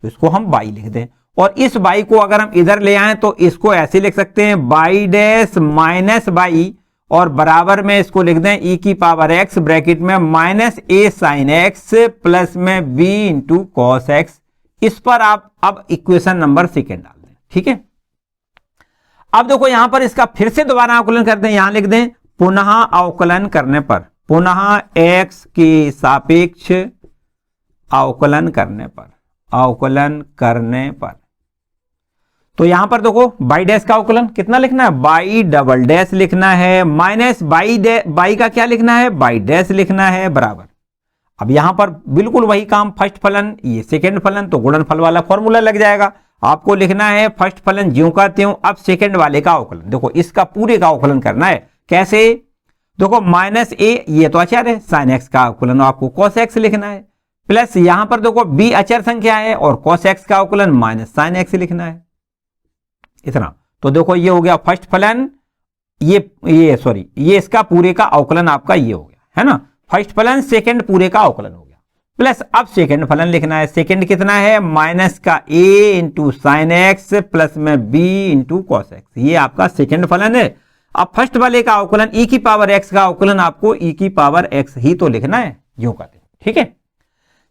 Speaker 1: तो इसको हम y लिख दें। और इस y को अगर हम इधर ले आए तो इसको ऐसे लिख सकते हैं y डैश माइनस y और बराबर में इसको लिख दें e की पावर x ब्रैकेट में minus a sine x plus में b इंटू कॉस x। इस पर आप अब इक्वेशन नंबर सेकेंड डाल दें। ठीक है, अब देखो यहां पर इसका फिर से दोबारा अवकलन करते हैं, यहां लिख दें पुनः अवकलन करने पर, पुनः x के सापेक्ष अवकलन करने पर तो यहां पर देखो बाई डैश का अवकलन कितना लिखना है, बाई डबल डैश लिखना है, माइनस बाई का क्या लिखना है, बाई डैश लिखना है, बराबर। अब यहां पर बिल्कुल वही काम, फर्स्ट फलन ये सेकंड फलन, तो गुणनफल वाला फॉर्मूला लग जाएगा। आपको लिखना है फर्स्ट फलन ज्यों का त्यों, अब सेकंड वाले का अवकलन। देखो इसका पूरे का अवकलन करना है, कैसे, देखो माइनस ए ये तो अचर है, साइन एक्स का अवकलन आपको कॉस एक्स लिखना है, प्लस यहां पर देखो बी अचर संख्या है और कॉस एक्स का अवकलन माइनस साइन एक्स लिखना है, इतना। तो देखो ये हो गया फर्स्ट फलन, ये सॉरी ये इसका पूरे का अवकलन आपका ये हो गया, है ना, फर्स्ट फलन सेकंड पूरे का अवकलन हो गया, प्लस अब सेकंड फलन लिखना है। सेकंड कितना है, माइनस का a into sine x plus में b इंटू कॉस एक्स, ये आपका सेकंड फलन है। अब फर्स्ट वाले का अवकलन e की पावर x का अवकलन आपको e की पावर x ही तो लिखना है, यूं कहते हैं, ठीक है।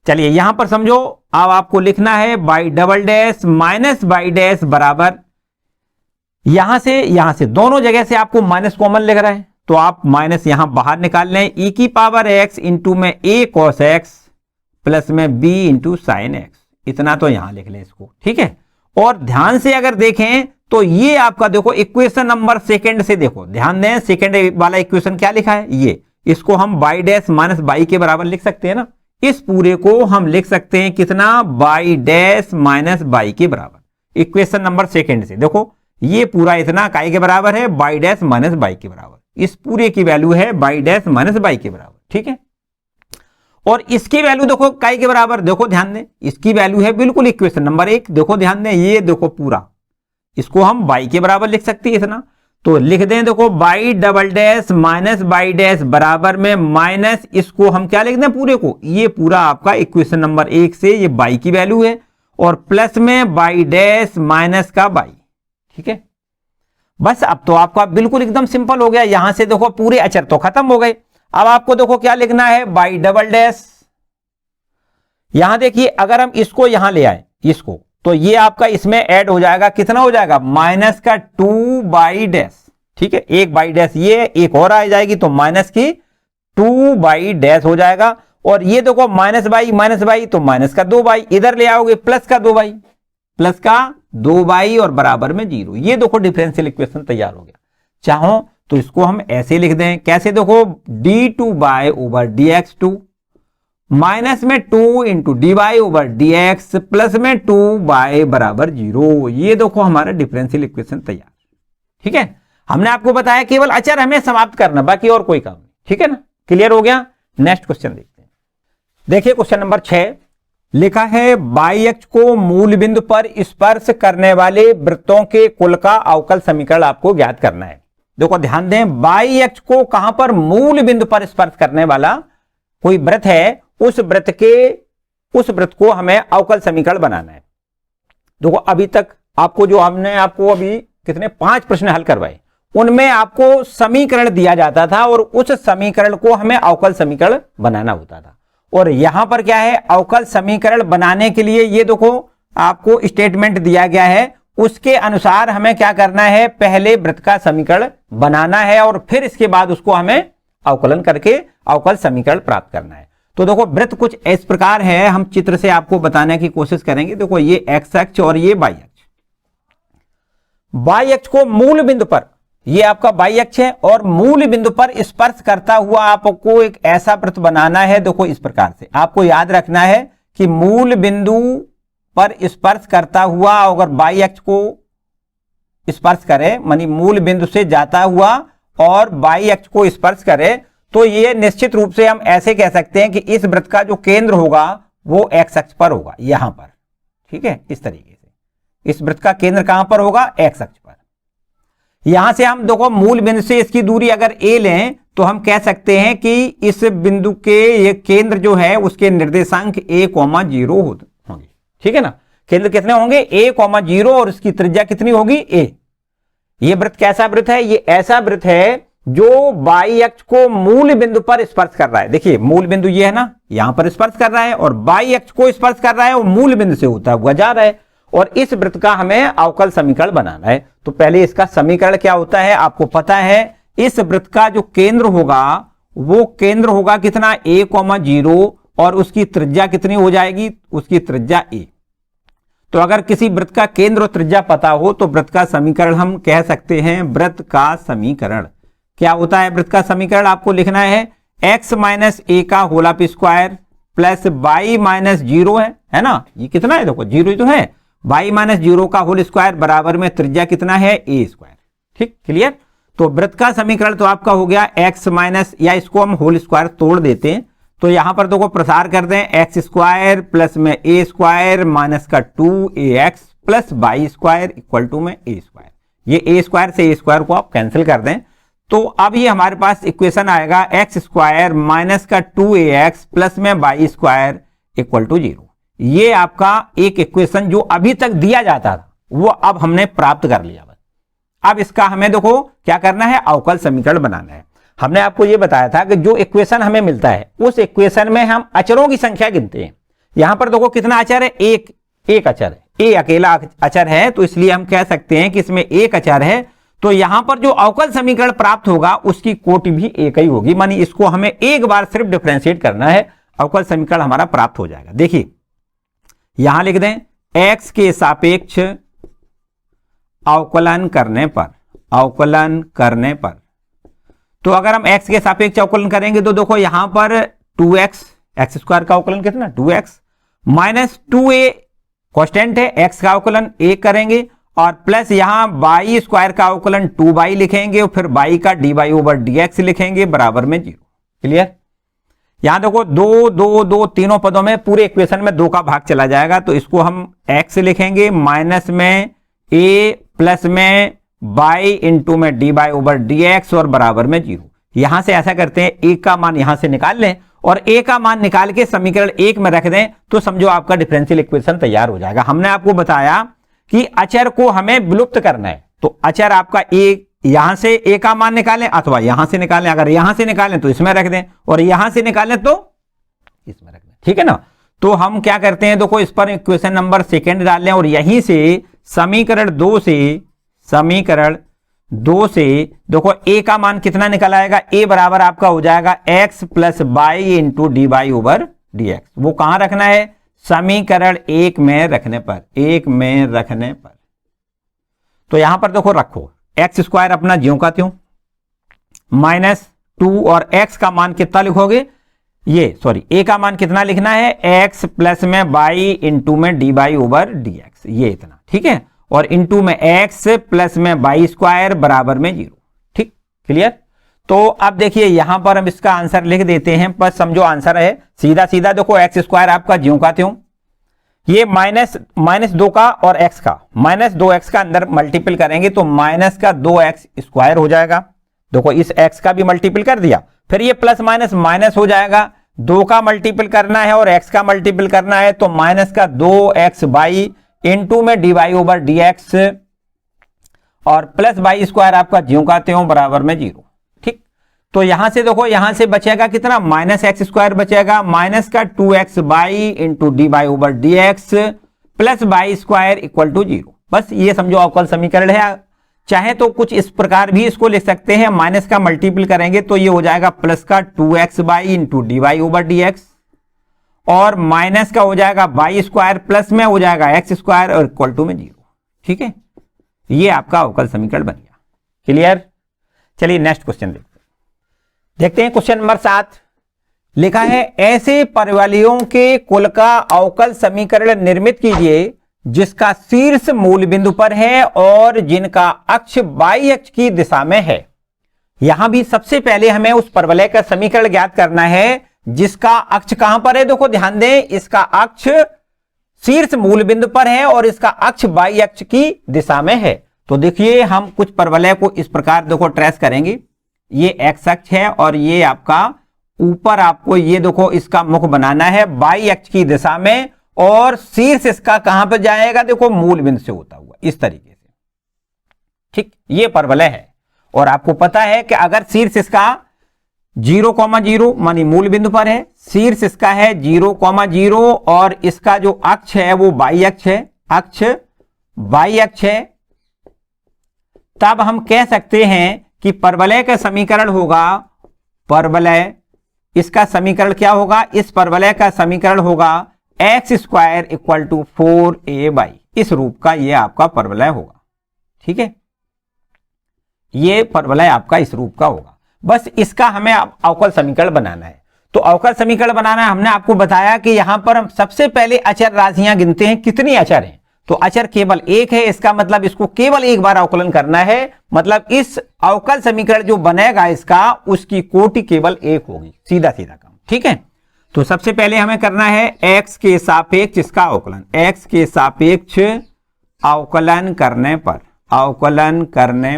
Speaker 1: चलिए यहां पर समझो, अब आपको लिखना है by double dash minus by dash बराबर, यहां से दोनों जगह से आपको माइनस कॉमन लिख रहा है, तो आप माइनस यहां बाहर निकाल लें, e की पावर x इंटू में a कॉस एक्स प्लस में b इंटू साइन एक्स, इतना तो यहां लिख लें इसको, ठीक है। और ध्यान से अगर देखें तो ये आपका देखो इक्वेशन नंबर सेकंड से देखो, ध्यान दें सेकंड वाला इक्वेशन क्या लिखा है, ये इसको हम बाई डैश माइनस बाई के बराबर लिख सकते हैं ना, इस पूरे को हम लिख सकते हैं कितना, बाई डैश माइनस बाई के बराबर। इक्वेशन नंबर सेकंड से देखो ये पूरा इतना काय के बराबर है, बाई डैश माइनस बाई के बराबर, इस पूरे की वैल्यू है बाई डैश माइनस बाई के बराबर, ठीक है। और इसकी वैल्यू देखो काय के बराबर, देखो ध्यान दें इसकी वैल्यू है बिल्कुल इक्वेशन नंबर 1, देखो ध्यान दें, ये देखो पूरा इसको हम बाई के बराबर लिख सकते हैं इतना, तो लिख दें देखो by double dash minus by dash बराबर में माइनस, इसको हम क्या लिख दें पूरे को, ये पूरा आपका इक्वेशन नंबर 1 से ये बाई की वैल्यू है, और प्लस में बाई डैश माइनस का बाई, ठीक है। बस अब तो आपका बिल्कुल एकदम सिंपल हो गया, यहां से देखो पूरे अचर तो खत्म हो गए। अब आपको देखो क्या लिखना है, बाई डबल डैश, यहां देखिए अगर हम इसको यहां ले आए इसको, तो ये आपका इसमें ऐड हो जाएगा, कितना हो जाएगा, माइनस का 2 बाई डैश, ठीक है, एक बाई डैश, ये एक और आ जाएगी तो माइनस की 2 बाई डैश हो जाएगा, और ये देखो माइनस बाई तो माइनस का 2 बाई, इधर ले आओगे प्लस का 2 बाई, प्लस का 2 बाई और बराबर में 0, ये देखो डिफरेंशियल इक्वेशन तैयार हो गया। चाहो तो इसको हम ऐसे लिख दें, कैसे, देखो d2 y over dx2 minus में 2 into d y over d x plus में 2 बाय बराबर 0, ये देखो हमारा डिफरेंशियल इक्वेशन तैयार, ठीक है। हमने आपको बताया केवल अचर हमें समाप्त करना, बाकी और कोई काम नहीं, ठीक है ना, क्लियर हो गया। नेक्स्ट क्वेश्चन देखते हैं, देखिए क्वेश्चन नंबर 6 लिखा है, बाई अक्ष को मूल बिंदु पर स्पर्श करने वाले वृत्तों के कुल का अवकल समीकरण आपको ज्ञात करना है। देखो ध्यान दें, बाई अक्ष को कहां पर, मूल बिंदु पर स्पर्श करने वाला कोई वृत्त है, उस वृत्त को हमें अवकल समीकरण बनाना है। देखो अभी तक आपको जो हमने आपको अभी कितने 5 प्रश्न हल करवाए, उनमें आपको समीकरण दिया जाता था और उस समीकरण को हमें अवकल समीकरण बनाना होता था। और यहां पर क्या है, अवकल समीकरण बनाने के लिए ये देखो आपको स्टेटमेंट दिया गया है, उसके अनुसार हमें क्या करना है, पहले वृत्त का समीकरण बनाना है और फिर इसके बाद उसको हमें अवकलन करके अवकल समीकरण प्राप्त करना है। तो देखो वृत्त कुछ इस प्रकार है, हम चित्र से आपको बताने की कोशिश करेंगे। देखो ये एक्स अक्ष और ये वाई अक्ष, वाई अक्ष को मूल बिंदु पर, ये आपका वाई अक्ष है और मूल बिंदु पर स्पर्श करता हुआ आपको एक ऐसा वृत्त बनाना है। देखो इस प्रकार से आपको याद रखना है कि मूल बिंदु पर स्पर्श करता हुआ अगर वाई अक्ष को स्पर्श करे, मानी मूल बिंदु से जाता हुआ और वाई अक्ष को स्पर्श करे, तो ये निश्चित रूप से हम ऐसे कह सकते हैं कि इस वृत्त का जो केंद्र होगा वो एक्स अक्ष पर होगा, यहां पर, ठीक है। इस तरीके से इस वृत्त का केंद्र कहां पर होगा, एक्स अक्ष पर। यहां से हम देखो मूल बिंदु से इसकी दूरी अगर a लें तो हम कह सकते हैं कि इस बिंदु के ये केंद्र जो है उसके निर्देशांक a,0 होंगे, ठीक है ना। केंद्र कितने होंगे, a,0 और इसकी त्रिज्या कितनी होगी, a। ये वृत्त कैसा वृत्त है, ये ऐसा वृत्त है जो बाई अक्ष को मूल बिंदु पर स्पर्श कर रहा है। देखिए मूल बिंदु ये है ना, यहां पर स्पर्श कर रहा है और बाई अक्ष को स्पर्श कर रहा है और मूल बिंदु से होता हुआ जा रहा है, और इस वृत्त का हमें अवकल समीकरण बनाना है। तो पहले इसका समीकरण क्या होता है, आपको पता है, इस वृत्त का जो केंद्र होगा वो केंद्र होगा कितना, a,0 और उसकी त्रिज्या कितनी हो जाएगी, उसकी त्रिज्या a। तो अगर किसी वृत्त का केंद्र और त्रिज्या पता हो तो वृत्त का समीकरण हम कह सकते हैं वृत्त का समीकरण। क्या होता है वृत्त का समीकरण? आपको लिखना है x माइनस ए का whole of square plus y minus 0 है ना, ये कितना है देखो 0 ही तो है, y माइनस 0 का होल स्क्वायर बराबर में त्रिज्या कितना है a स्क्वायर। ठीक, क्लियर। तो वृत्त का समीकरण तो आपका हो गया x माइनस, या इसको हम होल स्क्वायर तोड़ देते हैं तो यहां पर देखो प्रसार कर दें एक्स स्क्वायर प्लस में ए स्क्वायर माइनस का 2ax plus y square equal to में ए स्क्वायर। ये ए स्क्वायर से ए स्क्वायर को आप कैंसिल कर दें तो अब ये हमारे पास इक्वेशन आएगा एक्स स्क्वायर माइनस का 2ax प्लस में वाई स्क्वायर इक्वल टू 0। ये आपका एक इक्वेशन जो अभी तक दिया जाता था वो अब हमने प्राप्त कर लिया। बस अब इसका हमें देखो क्या करना है, अवकल समीकरण बनाना है। हमने आपको ये बताया था कि जो इक्वेशन हमें मिलता है उस इक्वेशन में हम अचरों की संख्या गिनते हैं। यहां पर देखो कितना अचर है, एक अचर है, ए अकेला अचर है, तो इसलिए हम कह सकते हैं कि इसमें एक अचर है, तो यहां पर जो अवकल समीकरण प्राप्त होगा उसकी कोटि भी एक ही होगी, मानी इसको हमें एक बार सिर्फ डिफरेंशिएट करना है, अवकल समीकरण हमारा प्राप्त हो जाएगा। देखिए यहां लिख दें एक्स के सापेक्ष अवकलन करने पर, तो अगर हम x के सापेक्ष अवकलन करेंगे तो देखो यहां पर 2x, एक्स स्क्वायर का अवकलन कितना 2x माइनस 2a कांस्टेंट है, x का अवकलन 1 करेंगे और प्लस यहां y स्क्वायर का अवकलन 2y लिखेंगे और फिर y का dy ओवर dx लिखेंगे बराबर में 0। क्लियर। यहां देखो 2 2 2 तीनों पदों में पूरे इक्वेशन में 2 का भाग चला जाएगा तो इसको हम x लिखेंगे माइनस में a प्लस में y इंटू में dy ओवर dx और बराबर में 0। यहां से ऐसा करते हैं a का मान यहां से निकाल लें और a का मान निकाल के समीकरण 1 में रख दें तो समझो आपका डिफरेंशियल इक्वेशन तैयार हो जाएगा। हमने आपको बताया कि अचर को हमें विलुप्त करना है, तो अचर आपका a, यहां से a का मान निकालें अथवा यहां से निकालें, अगर यहां से निकालें तो इसमें रख दें और यहां से निकालें तो इसमें रख दें। ठीक है ना। तो हम क्या करते हैं देखो इस पर इक्वेशन नंबर 2 डाल लें और यहीं से समीकरण 2 से देखो a का मान कितना निकल आएगा, a बराबर आपका हो जाएगा x plus y into d y over d x. वो कहां रखना है, समीकरण 1 में रखने पर, तो यहां पर देखो रखो एक्स स्क्वायर अपना ज्यों का त्यों माइनस 2 और x का मान कितना लिखोगे, ये सॉरी a का मान कितना लिखना है x प्लस में y इंटू में d y over d x, ये इतना। ठीक है। और इंटू में x प्लस में वाई स्क्वायर बराबर में 0। ठीक, क्लियर। तो अब देखिए यहां पर हम इसका आंसर लिख देते हैं, बस समझो आंसर है सीधा सीधा। देखो एक्स स्क्वायर आपका ज्यों का त्यों, ये माइनस 2 का और x का माइनस 2x का अंदर मल्टीपल करेंगे तो माइनस का 2x स्क्वायर हो जाएगा। देखो इस x का भी मल्टीपल कर दिया, फिर ये प्लस माइनस माइनस हो जाएगा, 2 का मल्टीपल करना है और x का मल्टीपल करना है तो माइनस का 2xy इंटू में d y over d x और प्लस वाई स्क्वायर आपका ज्यों का त्यों बराबर में 0। ठीक, तो यहां से देखो यहां से बचेगा कितना, माइनस एक्स स्क्वायर बचेगा माइनस का 2xy into d y over d x plus y square equal to 0। बस ये समझो अवकल समीकरण है। चाहे तो कुछ इस प्रकार भी इसको लिख सकते हैं, माइनस का मल्टीपल करेंगे तो ये हो जाएगा प्लस का 2xy into d y over d x और माइनस का हो जाएगा वाई स्क्वायर प्लस में हो जाएगा एक्स स्क्वायर और इक्वल टू में 0। ठीक है, ये आपका अवकल समीकरण बन गया। क्लियर। चलिए नेक्स्ट क्वेश्चन देखते हैं। क्वेश्चन नंबर 7 लिखा है ऐसे परवलयों के कुल का अवकल समीकरण निर्मित कीजिए जिसका शीर्ष मूल बिंदु पर है और जिनका अक्ष y अक्ष की दिशा में है। यहां भी सबसे पहले हमें उस परवलय का समीकरण ज्ञात करना है जिसका अक्ष कहां पर है। देखो ध्यान दें, इसका अक्ष शीर्ष मूल बिंदु पर है और इसका अक्ष y अक्ष की दिशा में है। तो देखिए हम कुछ परवलय को इस प्रकार देखो ट्रेस करेंगे, ये x अक्ष है और ये आपका ऊपर आपको ये देखो इसका मुख बनाना है y अक्ष की दिशा में और शीर्ष इसका कहां पर जाएगा, देखो मूल बिंदु से होता हुआ इस तरीके से। ठीक, ये परवलय है और आपको पता है कि अगर शीर्ष इसका 0,0 मानी मूल बिंदु पर है, शीर्ष इसका है 0,0 और इसका जो अक्ष है वो y अक्ष है, अक्ष y अक्ष है, तब हम कह सकते हैं कि परवलय का समीकरण होगा, परवलय इसका समीकरण क्या होगा, इस परवलय का समीकरण होगा x square equal to 4a/, इस रूप का ये आपका परवलय होगा। ठीक है, ये परवलय आपका इस रूप का होगा। बस इसका हमें अवकल समीकरण बनाना है। तो अवकल समीकरण बनाना है, हमने आपको बताया कि यहां पर हम सबसे पहले अचर राशियां गिनते हैं। कितनी अचर हैं? तो अचर केवल एक है, इसका मतलब इसको केवल एक बार अवकलन करना है। मतलब इस अवकल समीकरण जो बनेगा इसका, उसकी कोटि केवल एक होगी। सीधा सीधा काम। ठीक है, तो सबसे पहले हमें करना है एक्स के सापेक्ष इसका अवकलन। एक्स के सापेक्ष अवकलन करने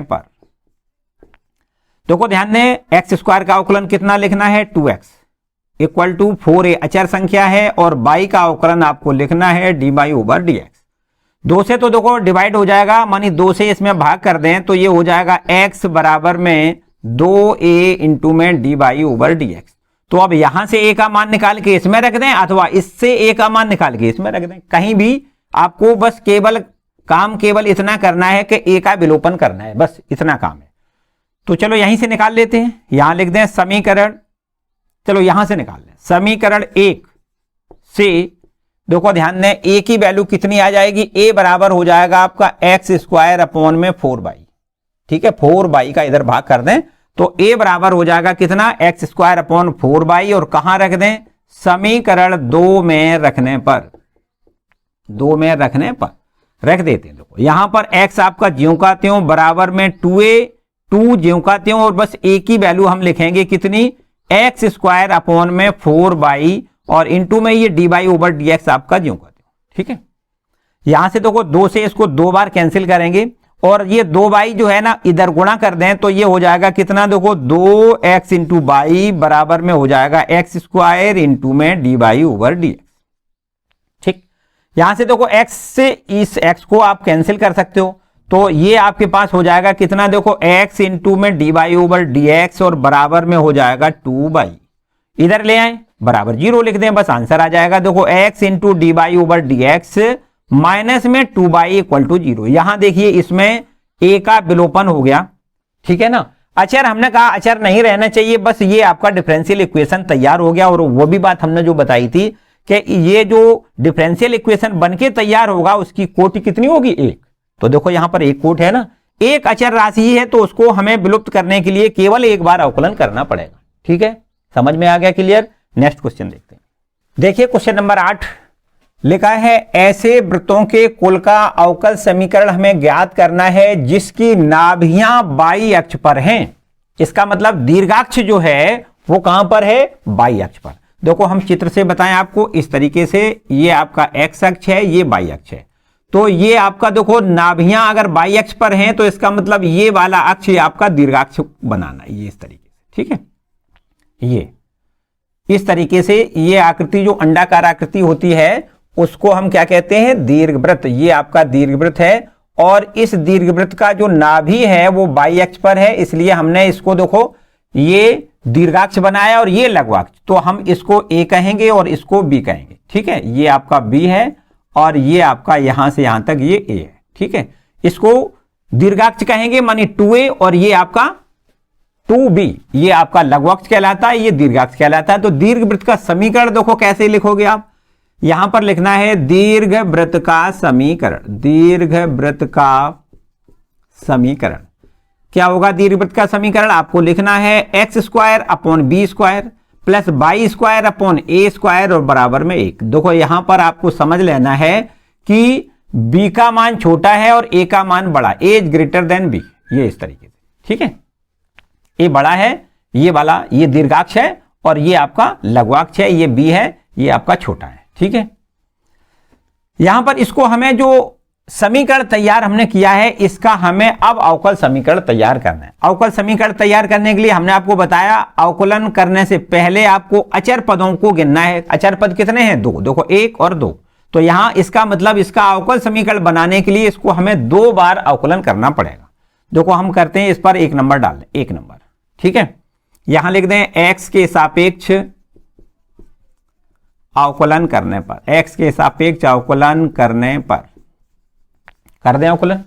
Speaker 1: पर देखो ध्यान दें, एक्स स्क्वायर का अवकलन कितना लिखना है? 2x इक्वल टू 4a अचर संख्या है, और y का अवकलन आपको लिखना है dy/dx। 2 से तो देखो डिवाइड हो जाएगा, मानी 2 से इसमें भाग कर दें तो ये हो जाएगा x बराबर में 2a इंटू में dy/dx। तो अब यहां से a का मान निकाल के इसमें रख दें, अथवा इससे a का मान निकाल के इसमें रख दें। कहीं भी आपको बस केवल इतना करना है कि a का विलोपन करना है, बस इतना काम है। तो चलो यहीं से निकाल लेते हैं। यहां लिख दें समीकरण, चलो यहां से निकाल लें समीकरण 1 से। देखो ध्यान दें, a की वैल्यू कितनी आ जाएगी? a बराबर हो जाएगा आपका एक्स स्क्वायर अपॉन में 4y। ठीक है, 4y का इधर भाग कर दें तो a बराबर हो जाएगा कितना? X square upon 4y। और कहां रख दें? समीकरण 2 में रखने पर, 2 में रखने पर रख देते हैं। देखो यहां पर x आपका ज्यों का त्यों बराबर में 2a, 2 ज्यों का त्यों, और बस a की वैल्यू हम लिखेंगे कितनी? एक्स स्क्वायर अपॉन में 4y, और इंटू में ये dy/dx आपका ज्यों का त्यों। ठीक है, यहां से देखो 2 से इसको 2 बार कैंसिल करेंगे, और ये 2y जो है ना इधर गुणा कर दें तो ये हो जाएगा कितना? देखो 2x इंटू y बराबर में हो जाएगा एक्स स्क्वायर इंटू में dy/dx। ठीक, यहां से देखो x से इस x को आप कैंसिल कर सकते हो, तो ये आपके पास हो जाएगा कितना? देखो x इंटू में dy/dx, और बराबर में हो जाएगा 2y। इधर ले आए, बराबर 0 लिख दें, बस आंसर आ जाएगा। देखो x इंटू dy/dx माइनस में 2y इक्वल टू 0। यहां देखिए इसमें a का विलोपन हो गया। ठीक है ना, अचर हमने कहा अचर नहीं रहना चाहिए, बस ये आपका डिफरेंशियल इक्वेशन तैयार हो गया। और वो भी बात हमने जो बताई थी कि ये जो डिफरेंशियल इक्वेशन बनके तैयार होगा उसकी कोटि कितनी होगी? 1। तो देखो यहां पर एक कोट है ना, एक अचर राशि है तो उसको हमें विलुप्त करने के लिए केवल एक बार अवकलन करना पड़ेगा। ठीक है, समझ में आ गया? क्लियर? नेक्स्ट क्वेश्चन देखते हैं। देखिए क्वेश्चन नंबर 8 लिखा है, ऐसे वृत्तों के कुल का अवकल समीकरण हमें ज्ञात करना है जिसकी नाभियां बाई अक्ष पर हैं। इसका मतलब दीर्घाक्ष जो है वो कहां पर है? बाई अक्ष पर। देखो हम चित्र से बताएं आपको इस तरीके से, ये आपका एक्स अक्ष है, ये बाई अक्ष है। तो ये आपका देखो नाभियां अगर बाई अक्ष पर हैं तो इसका मतलब ये वाला अक्ष ये आपका दीर्घाक्ष बनाना है, ये इस तरीके से। ठीक है, ये इस तरीके से ये आकृति जो अंडाकार आकृति होती है उसको हम क्या कहते हैं? दीर्घवृत्त। ये आपका दीर्घवृत्त है, और इस दीर्घवृत्त का जो नाभि है वो बाई अक्ष पर है, इसलिए हमने इसको देखो ये दीर्घाक्ष बनाया, और ये लघुअक्ष, तो हम इसको a कहेंगे और इसको b कहेंगे। ठीक है, ये आपका b है और ये आपका यहां से यहां तक ये a है। ठीक है, इसको दीर्घाक्ष कहेंगे मानी 2a, और ये आपका 2b, ये आपका लघुअक्ष कहलाता है, ये दीर्घाक्ष कहलाता है। तो दीर्घवृत्त का समीकरण देखो कैसे लिखोगे आप? यहां पर लिखना है दीर्घवृत्त का समीकरण। दीर्घवृत्त का समीकरण क्या होगा? दीर्घवृत्त का समीकरण आपको लिखना है x square upon b square plus y square upon a square और बराबर में 1। देखो यहां पर आपको समझ लेना है कि b का मान छोटा है और a का मान बड़ा, a is greater than b, ये इस तरीके से। ठीक है, a बड़ा है, ये वाला ये दीर्घाक्ष है, और ये आपका लघुअक्ष है, ये b है, ये आपका छोटा है। ठीक है, यहां पर इसको हमें जो समीकरण तैयार हमने किया है इसका हमें अब अवकल समीकरण तैयार करना है। अवकल समीकरण तैयार करने के लिए हमने आपको बताया अवकलन करने से पहले आपको अचर पदों को गिनना है। अचर पद कितने हैं? 2। देखो 1 और 2। तो यहां इसका मतलब इसका अवकल समीकरण बनाने के लिए इसको हमें 2 बार अवकलन करना पड़ेगा। देखो हम करते हैं, इस पर 1 नंबर डाल दें, 1 नंबर। ठीक है, यहां लिख दें x के सापेक्ष अवकलन करने पर, x के सापेक्ष अवकलन करने पर कर दें अवकलन।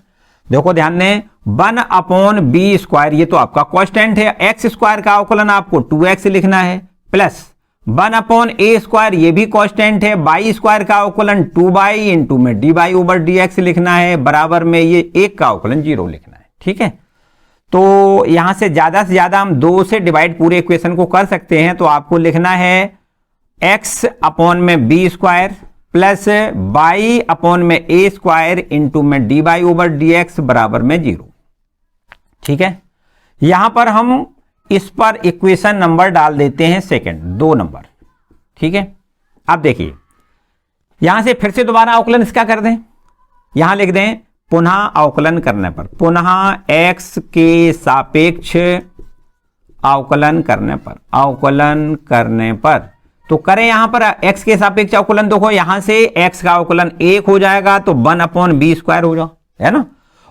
Speaker 1: देखो ध्यान दें 1 अपॉन बी स्क्वायर, ये तो आपका कांस्टेंट है। एक्स स्क्वायर का अवकलन आपको 2x लिखना है, plus one upon a square ये भी कांस्टेंट है, बाई स्क्वायर का अवकलन 2 बाई इंटू में d y over d x लिखना है, बराबर में ये एक का अवकलन 0 लिखना है। ठीक है, तो यहां से ज्यादा हम 2 से डिवाइड पूरे इक्वेशन को कर सकते हैं। तो आपको लिखना है x अपॉन में b square plus y upon में ए स्क्वायर इंटू में d y over d x बराबर में 0। ठीक है, यहां पर हम इस पर इक्वेशन नंबर डाल देते हैं सेकंड 2 नंबर। ठीक है, अब देखिए यहां से फिर से दोबारा अवकलन इसका कर दें, यहां लिख दें पुनः अवकलन करने पर, पुनः x के सापेक्ष अवकलन करने पर तो करें यहां पर x के सापेक्ष अवकलन। देखो यहां से x का अवकलन 1 हो जाएगा तो 1 अपॉन बी स्क्वायर हो जाओ, है ना,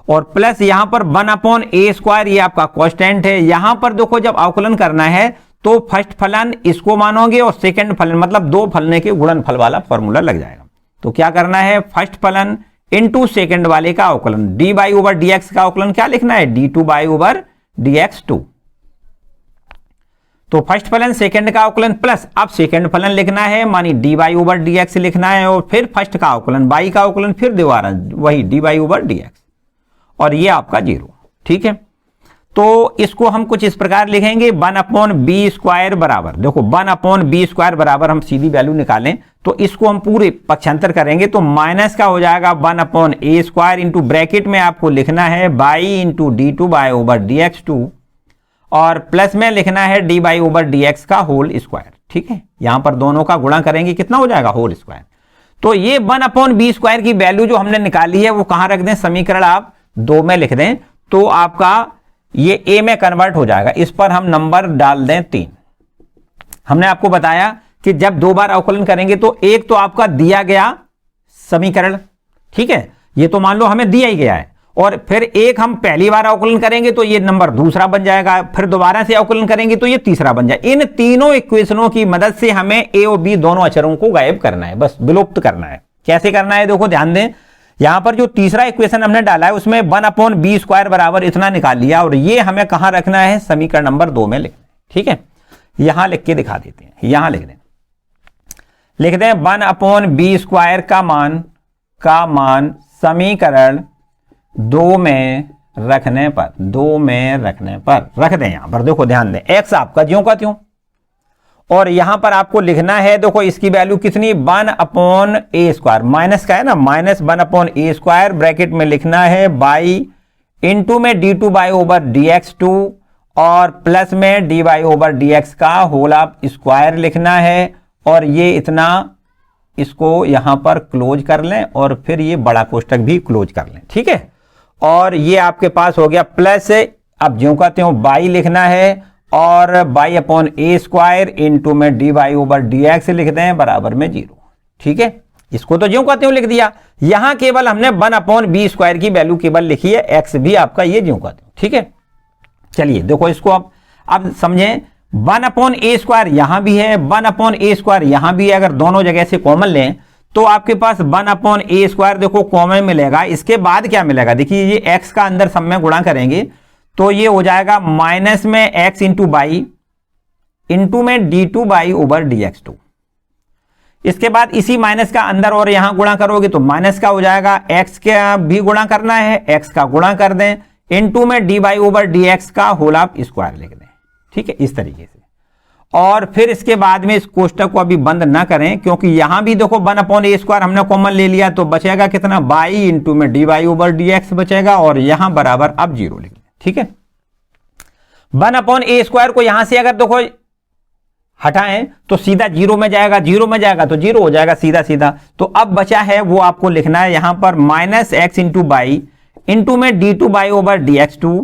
Speaker 1: और प्लस यहां पर 1 अपॉन ए स्क्वायर ये आपका कांस्टेंट है। यहां पर देखो जब अवकलन करना है तो फर्स्ट फलन इसको मानोगे और सेकंड फलन मतलब 2 फलने के गुणनफल वाला फॉर्मूला लग जाएगा। तो क्या करना है, फर्स्ट फलन इंटू सेकंड वाले का अवकलन, D y over d x का अवकलन क्या लिखना है, D two y over d x 2। तो फर्स्ट फलन सेकंड का अवकलन प्लस अब सेकंड फलन लिखना है, मानी D y over d x लिखना है, और फिर फर्स्ट का अवकलन बाई का अवकलन फिर दोबारा वही D y over d x, और ये आपका 0। ठीक है, तो इसको हम कुछ इस प्रकार लिखेंगे 1 अपॉन बी स्क्वायर बराबर, देखो 1 अपॉन बी स्क्वायर बराबर हम सीधी वैल्यू निकालें तो इसको हम पूरे पक्षांतर करेंगे तो माइनस का हो जाएगा 1 upon a square into bracket में आपको लिखना है y into d two y over d x 2 और प्लस में लिखना है D y over d x का होल स्क्वायर। ठीक है, यहां पर दोनों का गुणा करेंगे कितना हो जाएगा, होल स्क्वायर। तो ये 1 अपॉन बी स्क्वायर की वैल्यू जो हमने निकाली है वो कहां रख दें, समीकरण आप 2 में लिख दें तो आपका ये ए में कन्वर्ट हो जाएगा। इस पर हम नंबर डाल दें 3। हमने आपको बताया कि जब 2 बार अवकलन करेंगे तो एक तो आपका दिया गया समीकरण, ठीक है, ये तो मान लो हमें दिया ही गया है, और फिर एक हम पहली बार अवकलन करेंगे तो ये नंबर दूसरा बन जाएगा, फिर दोबारा से अवकलन करेंगे तो ये तीसरा बन जाएगा। इन तीनों इक्वेशनों की मदद से हमें ए और बी दोनों अक्षरों को गायब करना है, बस विलुप्त करना है। कैसे करना है, देखो ध्यान दें, यहां पर जो तीसरा इक्वेशन हमने डाला है उसमें 1 अपॉन बी स्क्वायर बराबर इतना निकाल लिया, और ये हमें कहां रखना है, समीकरण नंबर 2 में लिखना है। ठीक है, यहां लिख के दिखा देते हैं, यहां लिख दें 1 अपॉन बी स्क्वायर का मान समीकरण 2 में रखने पर रख दें। यहां पर देखो ध्यान दें, एक्स आपका ज्यों का त्यों, और यहां पर आपको लिखना है, देखो इसकी वैल्यू कितनी, 1 अपॉन ए स्क्वायर, माइनस का है ना, minus 1 upon a square, bracket में लिखना है बाई इंटू में d two y over d x 2 और प्लस में d y over d x का होल ऑफ स्क्वायर लिखना है, और ये इतना इसको यहां पर क्लोज कर लें और फिर ये बड़ा कोष्टक भी क्लोज कर लें। ठीक है, और ये आपके पास हो गया प्लस, अब ज्यों का त्यों बाई लिखना है और y upon a square into में d y over d x लिख दें बराबर में 0। ठीक है, इसको तो ज्यों का त्यों लिख दिया, यहां केवल हमने 1 अपॉन बी स्क्वायर की वैल्यू केवल लिखी है, एक्स भी आपका ये ज्यों का त्यों। ठीक है, चलिए देखो इसको अब समझें, 1 अपॉन ए स्क्वायर यहां भी है, 1 अपॉन ए स्क्वायर यहां भी है, अगर दोनों जगह से कॉमन लें तो आपके पास 1 अपॉन ए स्क्वायर देखो कॉमन मिलेगा। इसके बाद क्या मिलेगा, देखिए ये एक्स का अंदर सब में गुणा करेंगे तो ये हो जाएगा माइनस में एक्स इंटू बाई इंटू में d two y over d x 2। इसके बाद इसी माइनस का अंदर और यहां गुणा करोगे तो माइनस का हो जाएगा, एक्स का भी गुणा करना है, एक्स का गुणा कर दें इंटू में d y over d x का होल ऑफ स्क्वायर लिख दें। ठीक है, इस तरीके से, और फिर इसके बाद में इस कोष्टक को अभी बंद ना करें क्योंकि यहां भी देखो 1 अपॉन ए स्क्वायर हमने कॉमन ले लिया तो बचेगा कितना, बाई इंटू में d y over d x बचेगा, और यहां बराबर अब 0 लिख दें। ठीक है, 1 अपॉन ए स्क्वायर को यहां से अगर देखो हटाएं तो सीधा 0 में जाएगा, 0 में जाएगा तो 0 हो जाएगा सीधा सीधा। तो अब बचा है वो आपको लिखना है यहां पर minus x into y into में d two y over d x 2,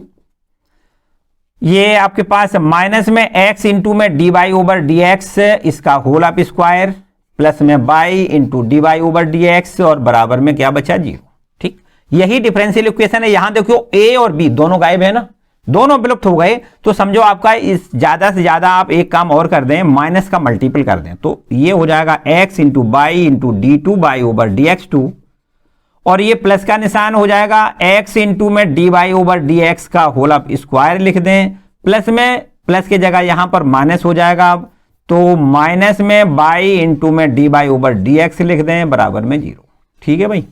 Speaker 1: ये आपके पास माइनस में एक्स इंटू में d y over d x इसका होल ऑफ स्क्वायर प्लस में y into d y over d x और बराबर में क्या बचा, 0। ठीक, यही डिफरेंशियल इक्वेशन है। यहां देखो ए और बी दोनों गायब है ना, दोनों विलुप्त हो गए, तो समझो आपका इस ज्यादा से ज्यादा आप एक काम और कर दें, माइनस का मल्टीपल कर दें तो ये हो जाएगा x into y into d two y over d x 2, और ये प्लस का निशान हो जाएगा x इंटू में d y over d x का होल ऑफ स्क्वायर लिख दें, प्लस में प्लस की जगह यहां पर माइनस हो जाएगा, तो माइनस में बाई इंटू में d y over d x लिख दें बराबर में 0। ठीक है भाई,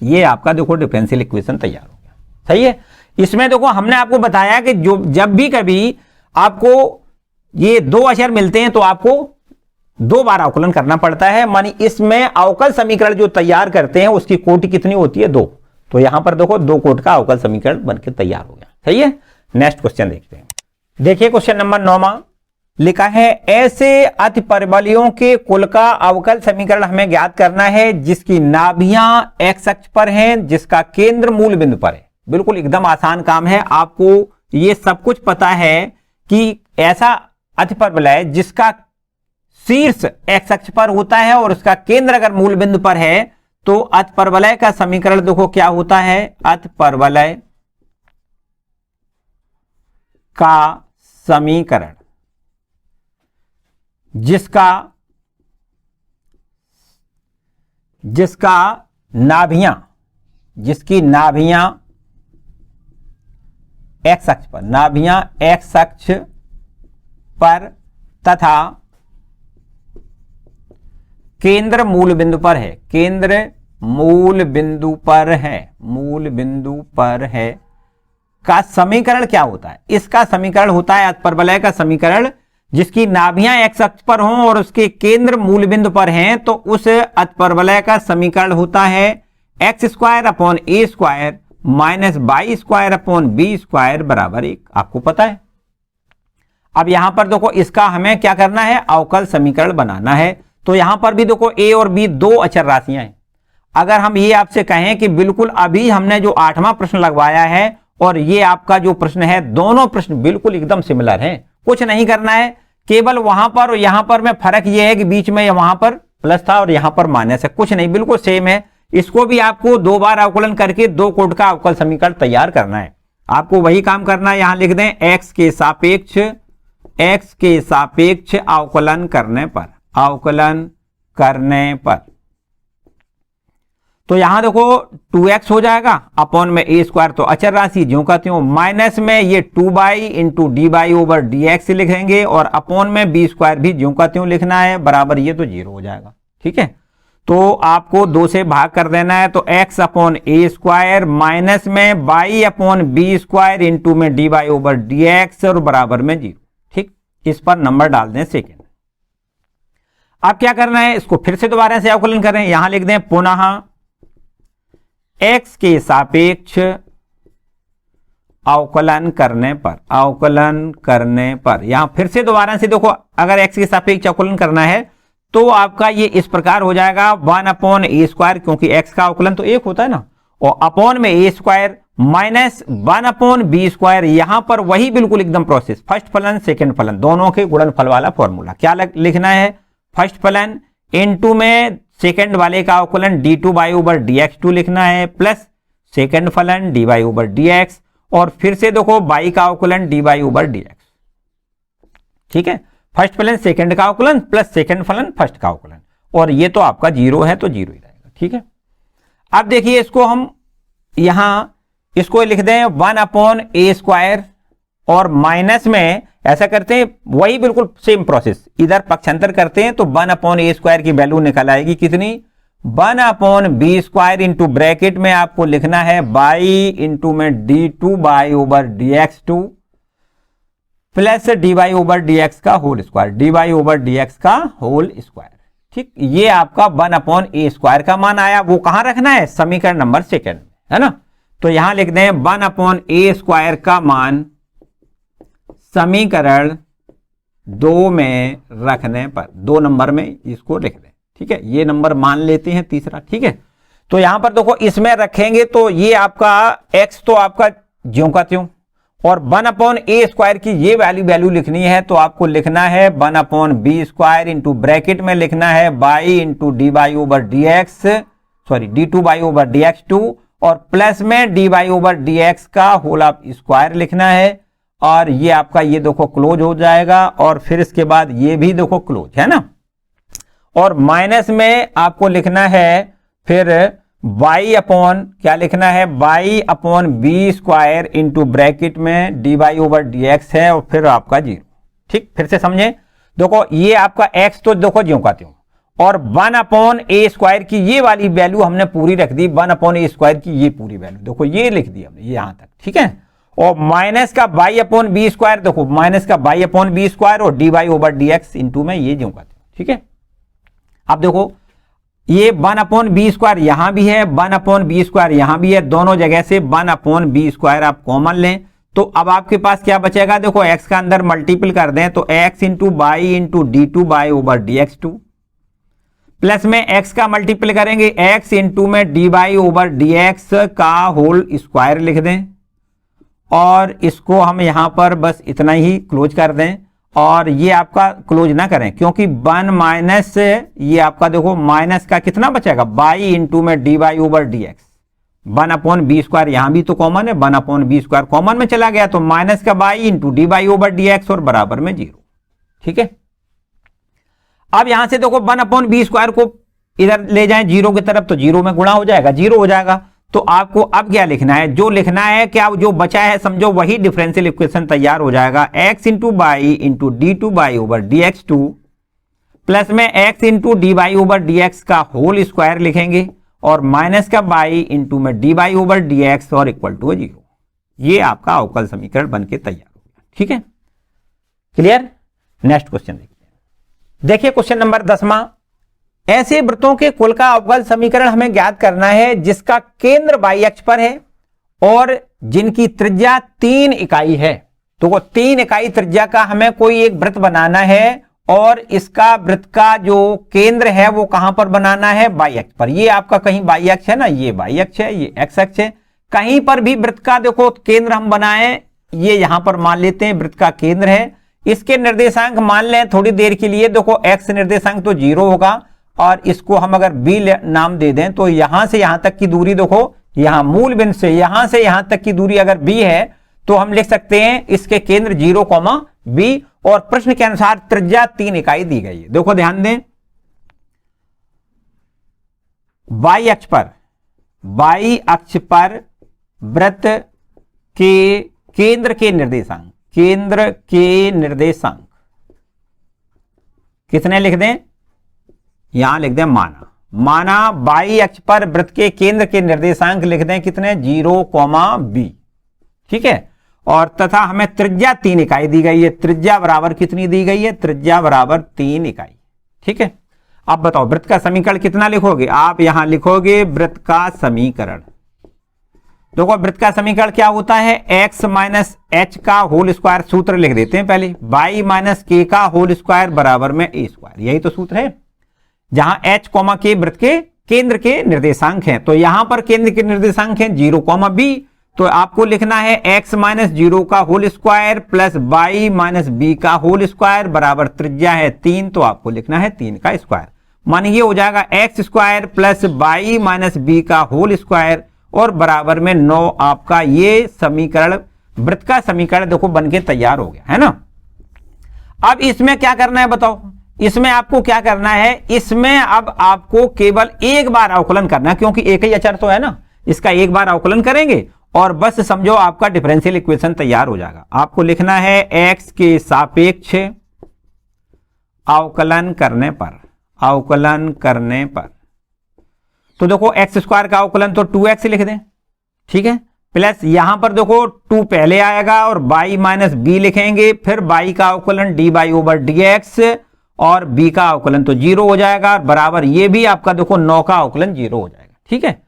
Speaker 1: ये आपका देखो डिफरेंशियल इक्वेशन तैयार हो गया। सही है। इसमें देखो हमने आपको बताया कि जो जब भी कभी आपको ये दो अक्षर मिलते हैं तो आपको 2 बार अवकलन करना पड़ता है। मानी इसमें अवकल समीकरण जो तैयार करते हैं उसकी कोटि कितनी होती है? 2। तो यहां पर देखो 2 कोट का अवकल समीकरण बनकर तैयार हो गया। सही है। नेक्स्ट क्वेश्चन देखते हैं। देखिए क्वेश्चन नंबर 9 लिखा है ऐसे अतिपरवलयों के कुल का अवकल समीकरण हमें ज्ञात करना है जिसकी नाभियां एक्स अक्ष पर हैं, जिसका केंद्र मूल बिंदु पर है। बिल्कुल एकदम आसान काम है। आपको ये सब कुछ पता है कि ऐसा अतिपरवलय जिसका शीर्ष एक्स अक्ष पर होता है और उसका केंद्र अगर मूल बिंदु पर है तो अतिपरवलय का समीकरण देखो क्या होता है? अतिपरवलय का समीकरण जिसकी नाभियां एक्स अक्ष पर, नाभियां एक्स अक्ष पर तथा केंद्र मूल बिंदु पर है, केंद्र मूल बिंदु पर है, मूल बिंदु पर है का समीकरण क्या होता है? इसका समीकरण होता है अतिपरवलय का समीकरण जिसकी नाभियां एक्स अक्ष पर हों और उसके केंद्र मूल बिंदु पर हैं, तो उस अतिपरवलय का समीकरण होता है x square upon a square minus y square upon b square बराबर 1। आपको पता है। अब यहां पर देखो इसका हमें क्या करना है? अवकल समीकरण बनाना है। तो यहां पर भी देखो ए और बी 2 अचर राशियां हैं। अगर हम ये आपसे कहें कि बिल्कुल अभी हमने जो 8वां प्रश्न लगवाया है और ये आपका जो प्रश्न है, दोनों प्रश्न बिल्कुल एकदम सिमिलर हैं। कुछ नहीं करना है, केवल वहां पर और यहां पर में फर्क यह है कि बीच में वहां पर प्लस था और यहां पर माइनस है। कुछ नहीं, बिल्कुल सेम है। इसको भी आपको 2 बार अवकलन करके 2 कोट का अवकल समीकरण तैयार करना है। आपको वही काम करना है। यहां लिख दें एक्स के सापेक्ष अवकलन करने पर, अवकलन करने पर तो यहां देखो 2x हो जाएगा अपॉन में ए स्क्वायर, तो अचर राशि ज्यों का त्यों, माइनस में ये 2 by into d y over d x लिखेंगे और अपॉन में बी स्क्वायर भी ज्यों का त्यों लिखना है बराबर, ये तो 0 हो जाएगा। ठीक है। तो आपको 2 से भाग कर देना है, तो x upon a square minus में y upon b square into में d y over d x और बराबर में 0। ठीक, इस पर नंबर डाल दें सेकेंड। अब क्या करना है? इसको फिर से दोबारा से अवकलन करें। यहां लिख दें पुनः x के सापेक्ष अवकलन करने पर, अवकलन करने पर यहां फिर से दोबारा से देखो, अगर x के सापेक्ष अवकलन करना है तो आपका ये इस प्रकार हो जाएगा 1 अपॉन ए स्क्वायर, क्योंकि x का अवकलन तो 1 होता है ना, और अपॉन में a square minus 1 upon b square. यहां पर वही बिल्कुल एकदम प्रोसेस, फर्स्ट फलन सेकंड फलन दोनों के गुणनफल वाला फॉर्मूला। क्या लिखना है? फर्स्ट फलन इनटू में सेकंड वाले का अवकलन d2 बाई ओवर dx2 लिखना है, प्लस सेकंड फलन dy ओवर dx और फिर से देखो बाई का अवकलन dy ओवर dx। ठीक है। फर्स्ट फलन सेकंड का अवकलन प्लस सेकंड फलन फर्स्ट का अवकलन, और ये तो आपका 0 है तो 0 ही रहेगा। ठीक है। अब देखिए इसको हम यहां इसको लिख दें 1 अपॉन ए स्क्वायर और माइनस में ऐसा करते हैं, वही बिल्कुल सेम प्रोसेस, इधर पक्षांतर करते हैं तो 1 अपॉन ए स्क्वायर की वैल्यू निकल आएगी कितनी? 1 upon b square into bracket में आपको लिखना है बाई इंटू में d2 y over dx2 plus dy over dx का whole square, dy over dx का होल स्क्वायर। ठीक, ये आपका 1 अपॉन ए स्क्वायर का मान आया। वो कहां रखना है? समीकरण नंबर सेकंड में, है ना। तो यहां लिख दें 1 अपॉन ए स्क्वायर का मान समीकरण 2 में रखने पर, 2 नंबर में इसको लिख दें। ठीक है, ये नंबर मान लेते हैं तीसरा। ठीक है। तो यहां पर देखो इसमें रखेंगे तो ये आपका x तो आपका ज्यों का त्यों, और 1 अपॉन ए स्क्वायर की ये वैल्यू लिखनी है, तो आपको लिखना है 1 upon b square into bracket में लिखना है y into d y over d x, sorry d2 y over dx2 और प्लस में डी बाई ओवर dx का होल स्क्वायर लिखना है, और ये आपका ये देखो क्लोज हो जाएगा, और फिर इसके बाद ये भी देखो क्लोज, है ना। और माइनस में आपको लिखना है फिर y अपॉन क्या लिखना है? y upon b square into bracket में d y over d x है और फिर आपका 0। ठीक, फिर से समझें देखो ये आपका x तो देखो ज्यों का त्यों, और 1/a² की ये वाली वैल्यू हमने पूरी रख दी, 1/a² की ये पूरी वैल्यू देखो ये लिख दी हमने यहां तक, ठीक है। और माइनस का y/b², देखो माइनस का y/b² और dy/dx इंटू में ये ज्यों का त्यों, ठीक है। अब देखो ये 1/b² यहां भी है, 1/b² यहां भी है, दोनों जगह से 1/b² आप कॉमन लें तो अब आपके पास क्या बचेगा, देखो x का अंदर मल्टीपल कर दें तो x into y into d2/dx2 plus में x का मल्टीपल करेंगे x इंटू में dy/dx का होल स्क्वायर लिख दें, और इसको हम यहां पर बस इतना ही क्लोज कर दें, और ये आपका क्लोज ना करें क्योंकि 1 माइनस ये आपका देखो माइनस का कितना बचेगा बाई इंटू में dy/dx, 1/b² यहां भी तो कॉमन है, 1/b² कॉमन में चला गया तो माइनस का बाई इंटू dy/dx और बराबर में 0, ठीक है। अब यहां से देखो 1/b² को इधर ले जाएं 0 की तरफ तो 0 में गुणा हो जाएगा, 0 हो जाएगा। तो आपको अब क्या लिखना है, जो लिखना है क्या जो बचा है समझो वही डिफरेंशियल इक्वेशन तैयार हो जाएगा, x into y into d2/dx2 plus में x इंटू dy/dx का होल स्क्वायर लिखेंगे और माइनस का बाई इंटू में dy/dx और इक्वल टू 0। ये आपका अवकल समीकरण बनके तैयार हो गया, ठीक है, क्लियर। नेक्स्ट क्वेश्चन देखिए क्वेश्चन नंबर 10वां, ऐसे वृत्तों के कुल का अवकल समीकरण हमें ज्ञात करना है जिसका केंद्र y अक्ष पर है और जिनकी त्रिज्या 3 इकाई है। तो वो 3 इकाई त्रिज्या का हमें कोई एक वृत्त बनाना है और इसका वृत्त का जो केंद्र है वो कहां पर बनाना है, y अक्ष पर। ये आपका कहीं y अक्ष है ना, ये y अक्ष है, ये x अक्ष है, कहीं पर भी वृत्त का देखो केंद्र हम बनाएं, ये यहां पर मान लेते हैं वृत्त का केंद्र है। इसके निर्देशांक मान लें थोड़ी देर के लिए, देखो x निर्देशांक तो 0 होगा और इसको हम अगर b नाम दे दें तो यहां से यहां तक की दूरी देखो, यहां मूल बिंदु से यहां तक की दूरी अगर b है तो हम लिख सकते हैं इसके केंद्र 0, b और प्रश्न के अनुसार त्रिज्या 3 इकाई दी गई है। देखो ध्यान दें, y अक्ष पर वृत्त के केंद्र के निर्देशांक कितने लिख दें, यहां लिख दें माना y अक्ष पर वृत्त के केंद्र के निर्देशांक लिख दें कितने, 0, b, ठीक है। और तथा हमें त्रिज्या 3 इकाई दी गई है, त्रिज्या बराबर कितनी दी गई है, त्रिज्या बराबर 3 इकाई, ठीक है। अब बताओ वृत्त का समीकरण कितना लिखोगे, आप यहां लिखोगे वृत्त का समीकरण। देखो वृत्त का समीकरण क्या होता है, x माइनस h का होल स्क्वायर, सूत्र लिख देते हैं पहले, y माइनस k का होल स्क्वायर बराबर में a स्क्वायर, यही तो सूत्र है। जहां h, k वृत्त के केंद्र के निर्देशांक हैं, तो यहां पर केंद्र के निर्देशांक हैं 0, b, तो आपको लिखना है x माइनस 0 का whole square plus y minus b का होल स्क्वायर बराबर त्रिज्या है 3, तो आपको लिखना है 3 का स्क्वायर। मानिए ये हो जाएगा x square plus y minus b का होल स्क्वायर और बराबर में 9। आपका ये समीकरण वृत्त का समीकरण देखो बनके तैयार हो गया है ना। अब इसमें क्या करना है बताओ, इसमें आपको क्या करना है, इसमें अब आपको केवल एक बार अवकलन करना है क्योंकि एक ही अचर तो है ना, इसका एक बार अवकलन करेंगे और बस समझो आपका डिफरेंशियल इक्वेशन तैयार हो जाएगा। आपको लिखना है x के सापेक्ष अवकलन करने पर तो देखो x स्क्वायर का अवकलन तो 2x लिख दें, ठीक है, प्लस यहां पर देखो 2 पहले आएगा और y माइनस b लिखेंगे, फिर y का अवकलन dy/dx और b का अवकलन तो 0 हो जाएगा, बराबर ये भी आपका देखो 9 का अवकलन 0 हो जाएगा, ठीक है।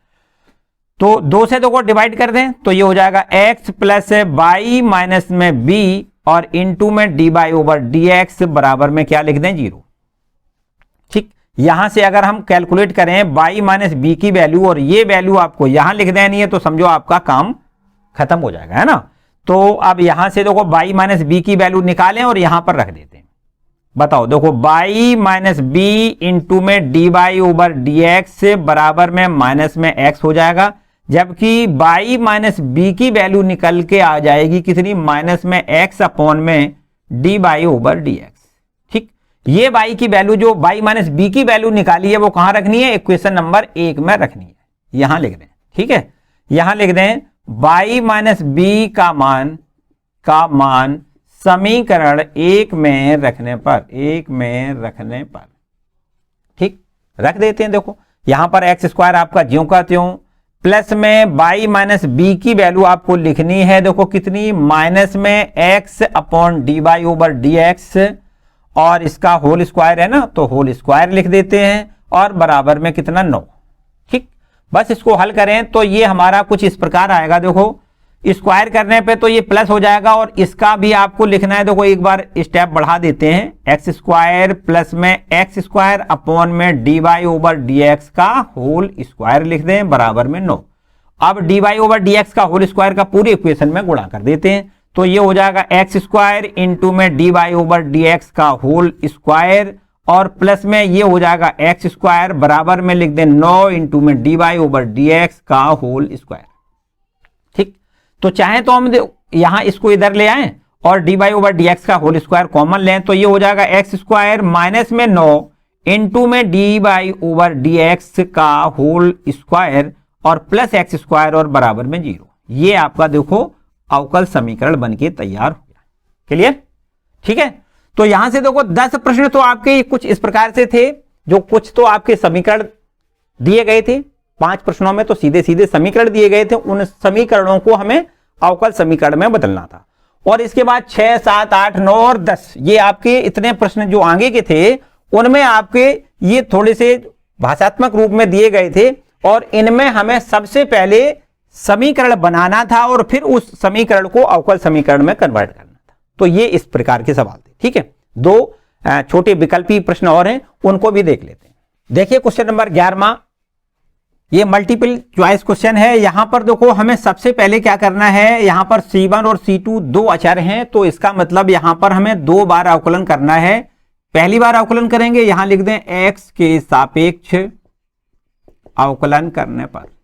Speaker 1: तो 2 से देखो डिवाइड कर दें तो ये हो जाएगा x प्लस y माइनस में b और इंटू में dy/dx बराबर में क्या लिख दें 0, ठीक। यहां से अगर हम कैलकुलेट करें y माइनस b की वैल्यू और ये वैल्यू आपको यहां लिख देनी है तो समझो आपका काम खत्म हो जाएगा, है ना। तो अब यहां से देखो y माइनस b की वैल्यू निकालें और यहां पर रख देते हैं। बताओ देखो y माइनस b इंटू में dy/dx बराबर में माइनस में x हो जाएगा, जबकि y माइनस b की वैल्यू निकल के आ जाएगी कितनी, माइनस में x अपॉन में dy/dx, ठीक। ये y की वैल्यू जो y माइनस b की वैल्यू निकाली है वो कहां रखनी है, इक्वेशन नंबर 1 में रखनी है, यहां लिख दें, ठीक है। यहां लिख दें y माइनस b का मान समीकरण एक में रखने पर, ठीक रख देते हैं। देखो यहां पर एक्स स्क्वायर आपका ज्यों का त्यों, प्लस में बाई माइनस बी की वैल्यू आपको लिखनी है। देखो कितनी, माइनस में x upon D y over d x, और इसका होल स्क्वायर है ना, तो होल स्क्वायर लिख देते हैं, और बराबर में कितना 9। ठीक, बस इसको हल करें तो ये हमारा कुछ इस प्रकार आएगा। देखो स्क्वायर करने पे तो ये प्लस हो जाएगा, और इसका भी आपको लिखना है। देखो एक बार स्टेप बढ़ा देते हैं, एक्स स्क्वायर प्लस में एक्स स्क्वायर अपॉन में d y over d x का होल स्क्वायर लिख दें, बराबर में 9। अब d y over d x का होल स्क्वायर का पूरे इक्वेशन में गुणा कर देते हैं, तो ये हो जाएगा एक्स स्क्वायर इंटू में d y over d x का होल स्क्वायर, और प्लस में ये हो जाएगा एक्स स्क्वायर, बराबर में लिख दें 9 इंटू में d y over d x का होल स्क्वायर। ठीक, तो चाहे तो हम यहां इसको इधर ले आए और d y over d x का होल स्क्वायर कॉमन लें, तो ये हो जाएगा एक्स स्क्वायर माइनस में 9 इंटू में d y over d x का होल स्क्वायर, और प्लस एक्स स्क्वायर, और बराबर में 0। ये आपका देखो अवकल समीकरण बनके तैयार हो गया। क्लियर? ठीक है, तो यहां से देखो 10 प्रश्न तो आपके कुछ इस प्रकार से थे, जो कुछ तो आपके समीकरण दिए गए थे। 5 प्रश्नों में तो सीधे सीधे समीकरण दिए गए थे, उन समीकरणों को हमें अवकल समीकरण में बदलना था। और इसके बाद 6, 7, 8, 9 और 10 ये आपके इतने प्रश्न जो आगे के थे, उनमें आपके ये थोड़े से भाषात्मक रूप में दिए गए थे, और इनमें हमें सबसे पहले समीकरण बनाना था और फिर उस समीकरण को अवकल समीकरण में कन्वर्ट करना था। तो ये इस प्रकार के सवाल थे। ठीक है, 2 छोटे विकल्पी प्रश्न और हैं, उनको भी देख लेते हैं। देखिए क्वेश्चन नंबर 11वां, ये मल्टीपल चॉइस क्वेश्चन है। यहां पर देखो हमें सबसे पहले क्या करना है, यहां पर C1 और C2 दो अचर हैं, तो इसका मतलब यहां पर हमें 2 बार अवकलन करना है। पहली बार अवकलन करेंगे, यहां लिख दें x के सापेक्ष अवकलन करने पर।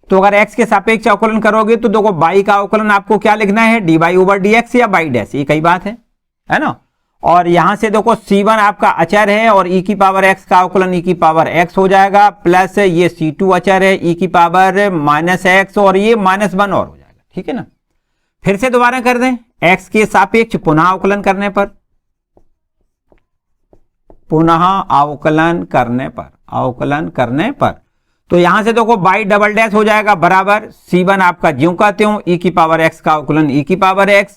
Speaker 1: तो अगर x के सापेक्ष अवकलन करोगे तो देखो y का अवकलन आपको क्या लिखना है, dy ओवर dx या y डैश, ये कई बात है ना। और यहां से देखो C1 आपका अचर है, और e की पावर x का अवकलन e की पावर x हो जाएगा, प्लस ये C2 अचर है e की पावर माइनस x, और ये -1 और हो जाएगा। ठीक है ना, फिर से दोबारा कर दें, x के सापेक्ष पुनः अवकलन करने पर, अवकलन करने पर तो यहां से देखो y डबल डैश हो जाएगा, बराबर C1 आपका ज्यों का त्यों e की पावर x का अवकलन e की पावर x,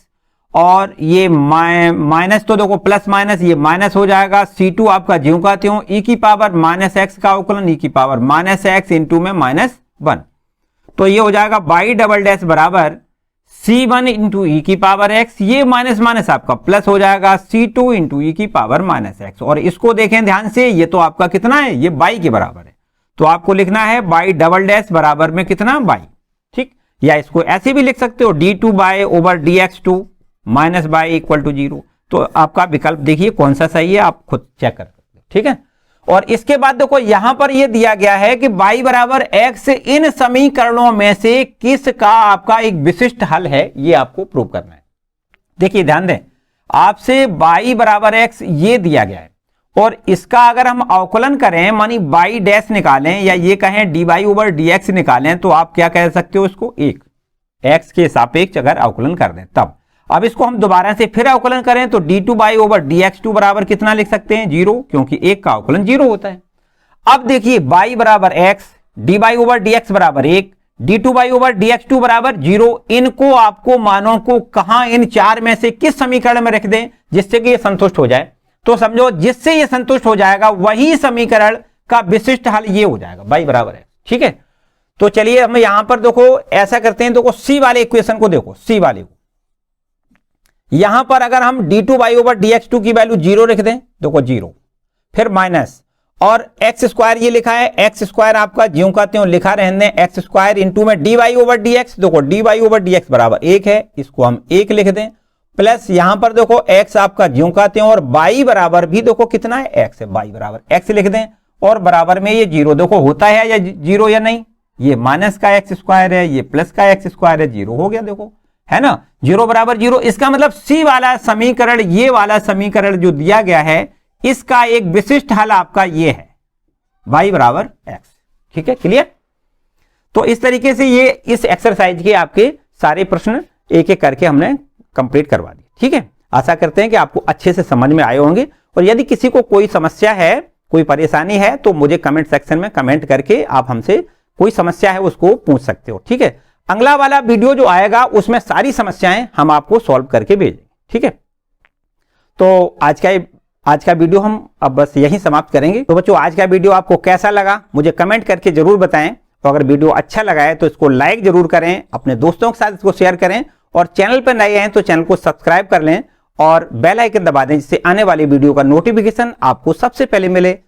Speaker 1: और ये माइनस, तो देखो प्लस माइनस ये माइनस हो जाएगा, C2 आपका ज्यों का त्यों e की पावर माइनस x का अवकलन e की पावर माइनस x इंटू में -1। तो ये हो जाएगा y डबल डैश बराबर C1 इंटू ई की पावर x, ये माइनस माइनस आपका प्लस हो जाएगा C2 इंटू ई की पावर -x। और इसको देखें ध्यान से, ये तो आपका कितना है, ये y के बराबर है, तो आपको लिखना है y डबल डैश बराबर में कितना, y। ठीक, या इसको ऐसे भी लिख सकते हो, d2 y over dx2 minus y equal to 0। तो आपका विकल्प देखिए कौन सा सही है, आप खुद चेक कर सकते हो। ठीक है, और इसके बाद देखो यहां पर यह दिया गया है कि y बराबर x इन समीकरणों में से किसका आपका एक विशिष्ट हल है, ये आपको प्रूव करना है। देखिए ध्यान दें, आपसे y बराबर x ये दिया गया है, और इसका अगर हम अवकलन करें, मानी y डैश निकालें, या ये कहें dy ओवर dx निकालें, तो आप क्या कह सकते हो, इसको एक x के सापेक्ष अगर अवकलन कर दें तब। अब इसको हम दोबारा से फिर अवकलन करें, तो d2 बाई ओवर dx2 बराबर कितना लिख सकते हैं, 0, क्योंकि एक का अवकलन 0 होता है। अब देखिए y बराबर x, dy ओवर dx बराबर 1, d2 बाई ओवर dx2 बराबर 0। इनको आपको मानों को कहां, इन 4 में से किस समीकरण में रख दें जिससे कि ये संतुष्ट हो जाए। तो समझो जिससे ये संतुष्ट हो जाएगा वही समीकरण का विशिष्ट हल ये हो जाएगा, y बराबर x। ठीक है, तो चलिए हम यहां पर देखो ऐसा करते हैं, देखो c वाले इक्वेशन को देखो, c वाले को यहां पर अगर हम d2 बाई ओवर dx2 की वैल्यू 0 रख दें, देखो 0, फिर माइनस, और एक्स स्क्वायर ये लिखा है, एक्स स्क्वायर आपका ज्यों का त्यों लिखा रहने, एक्स स्क्वायर इंटू में dy ओवर dx, देखो dy ओवर dx बराबर 1 है, इसको हम 1 लिख दें, प्लस यहां पर देखो x आपका ज्यों का त्यों, और y बराबर भी देखो कितना है, x है, y बराबर x लिख दें, और बराबर में ये 0 देखो होता है या 0 या नहीं, ये माइनस का एक्स स्क्वायर है, ये प्लस का एक्स स्क्वायर है, 0 हो गया, देखो है ना, 0 बराबर 0। इसका मतलब सी वाला समीकरण, ये वाला समीकरण जो दिया गया है, इसका एक विशिष्ट हल आपका ये है, y बराबर x। ठीक है, क्लियर। तो इस तरीके से ये इस एक्सरसाइज के आपके सारे प्रश्न एक एक करके हमने कंप्लीट करवा दी। ठीक है, आशा करते हैं कि आपको अच्छे से समझ में आए होंगे। और यदि किसी को कोई समस्या है, कोई परेशानी है, तो मुझे कमेंट सेक्शन में कमेंट करके आप हमसे कोई समस्या है उसको पूछ सकते हो। ठीक है, अगला वाला वीडियो जो आएगा उसमें सारी समस्याएं हम आपको सॉल्व करके भेजेंगे। ठीक है, तो आज का वीडियो हम अब बस यहीं समाप्त करेंगे। तो बच्चों, आज का वीडियो आपको कैसा लगा मुझे कमेंट करके जरूर बताएं। तो अगर वीडियो अच्छा लगा है तो इसको लाइक जरूर करें, अपने दोस्तों के साथ इसको शेयर करें, और चैनल पर नए हैं तो चैनल को सब्सक्राइब कर लें और बेल आइकन दबा दें, जिससे आने वाली वीडियो का नोटिफिकेशन आपको सबसे पहले मिले।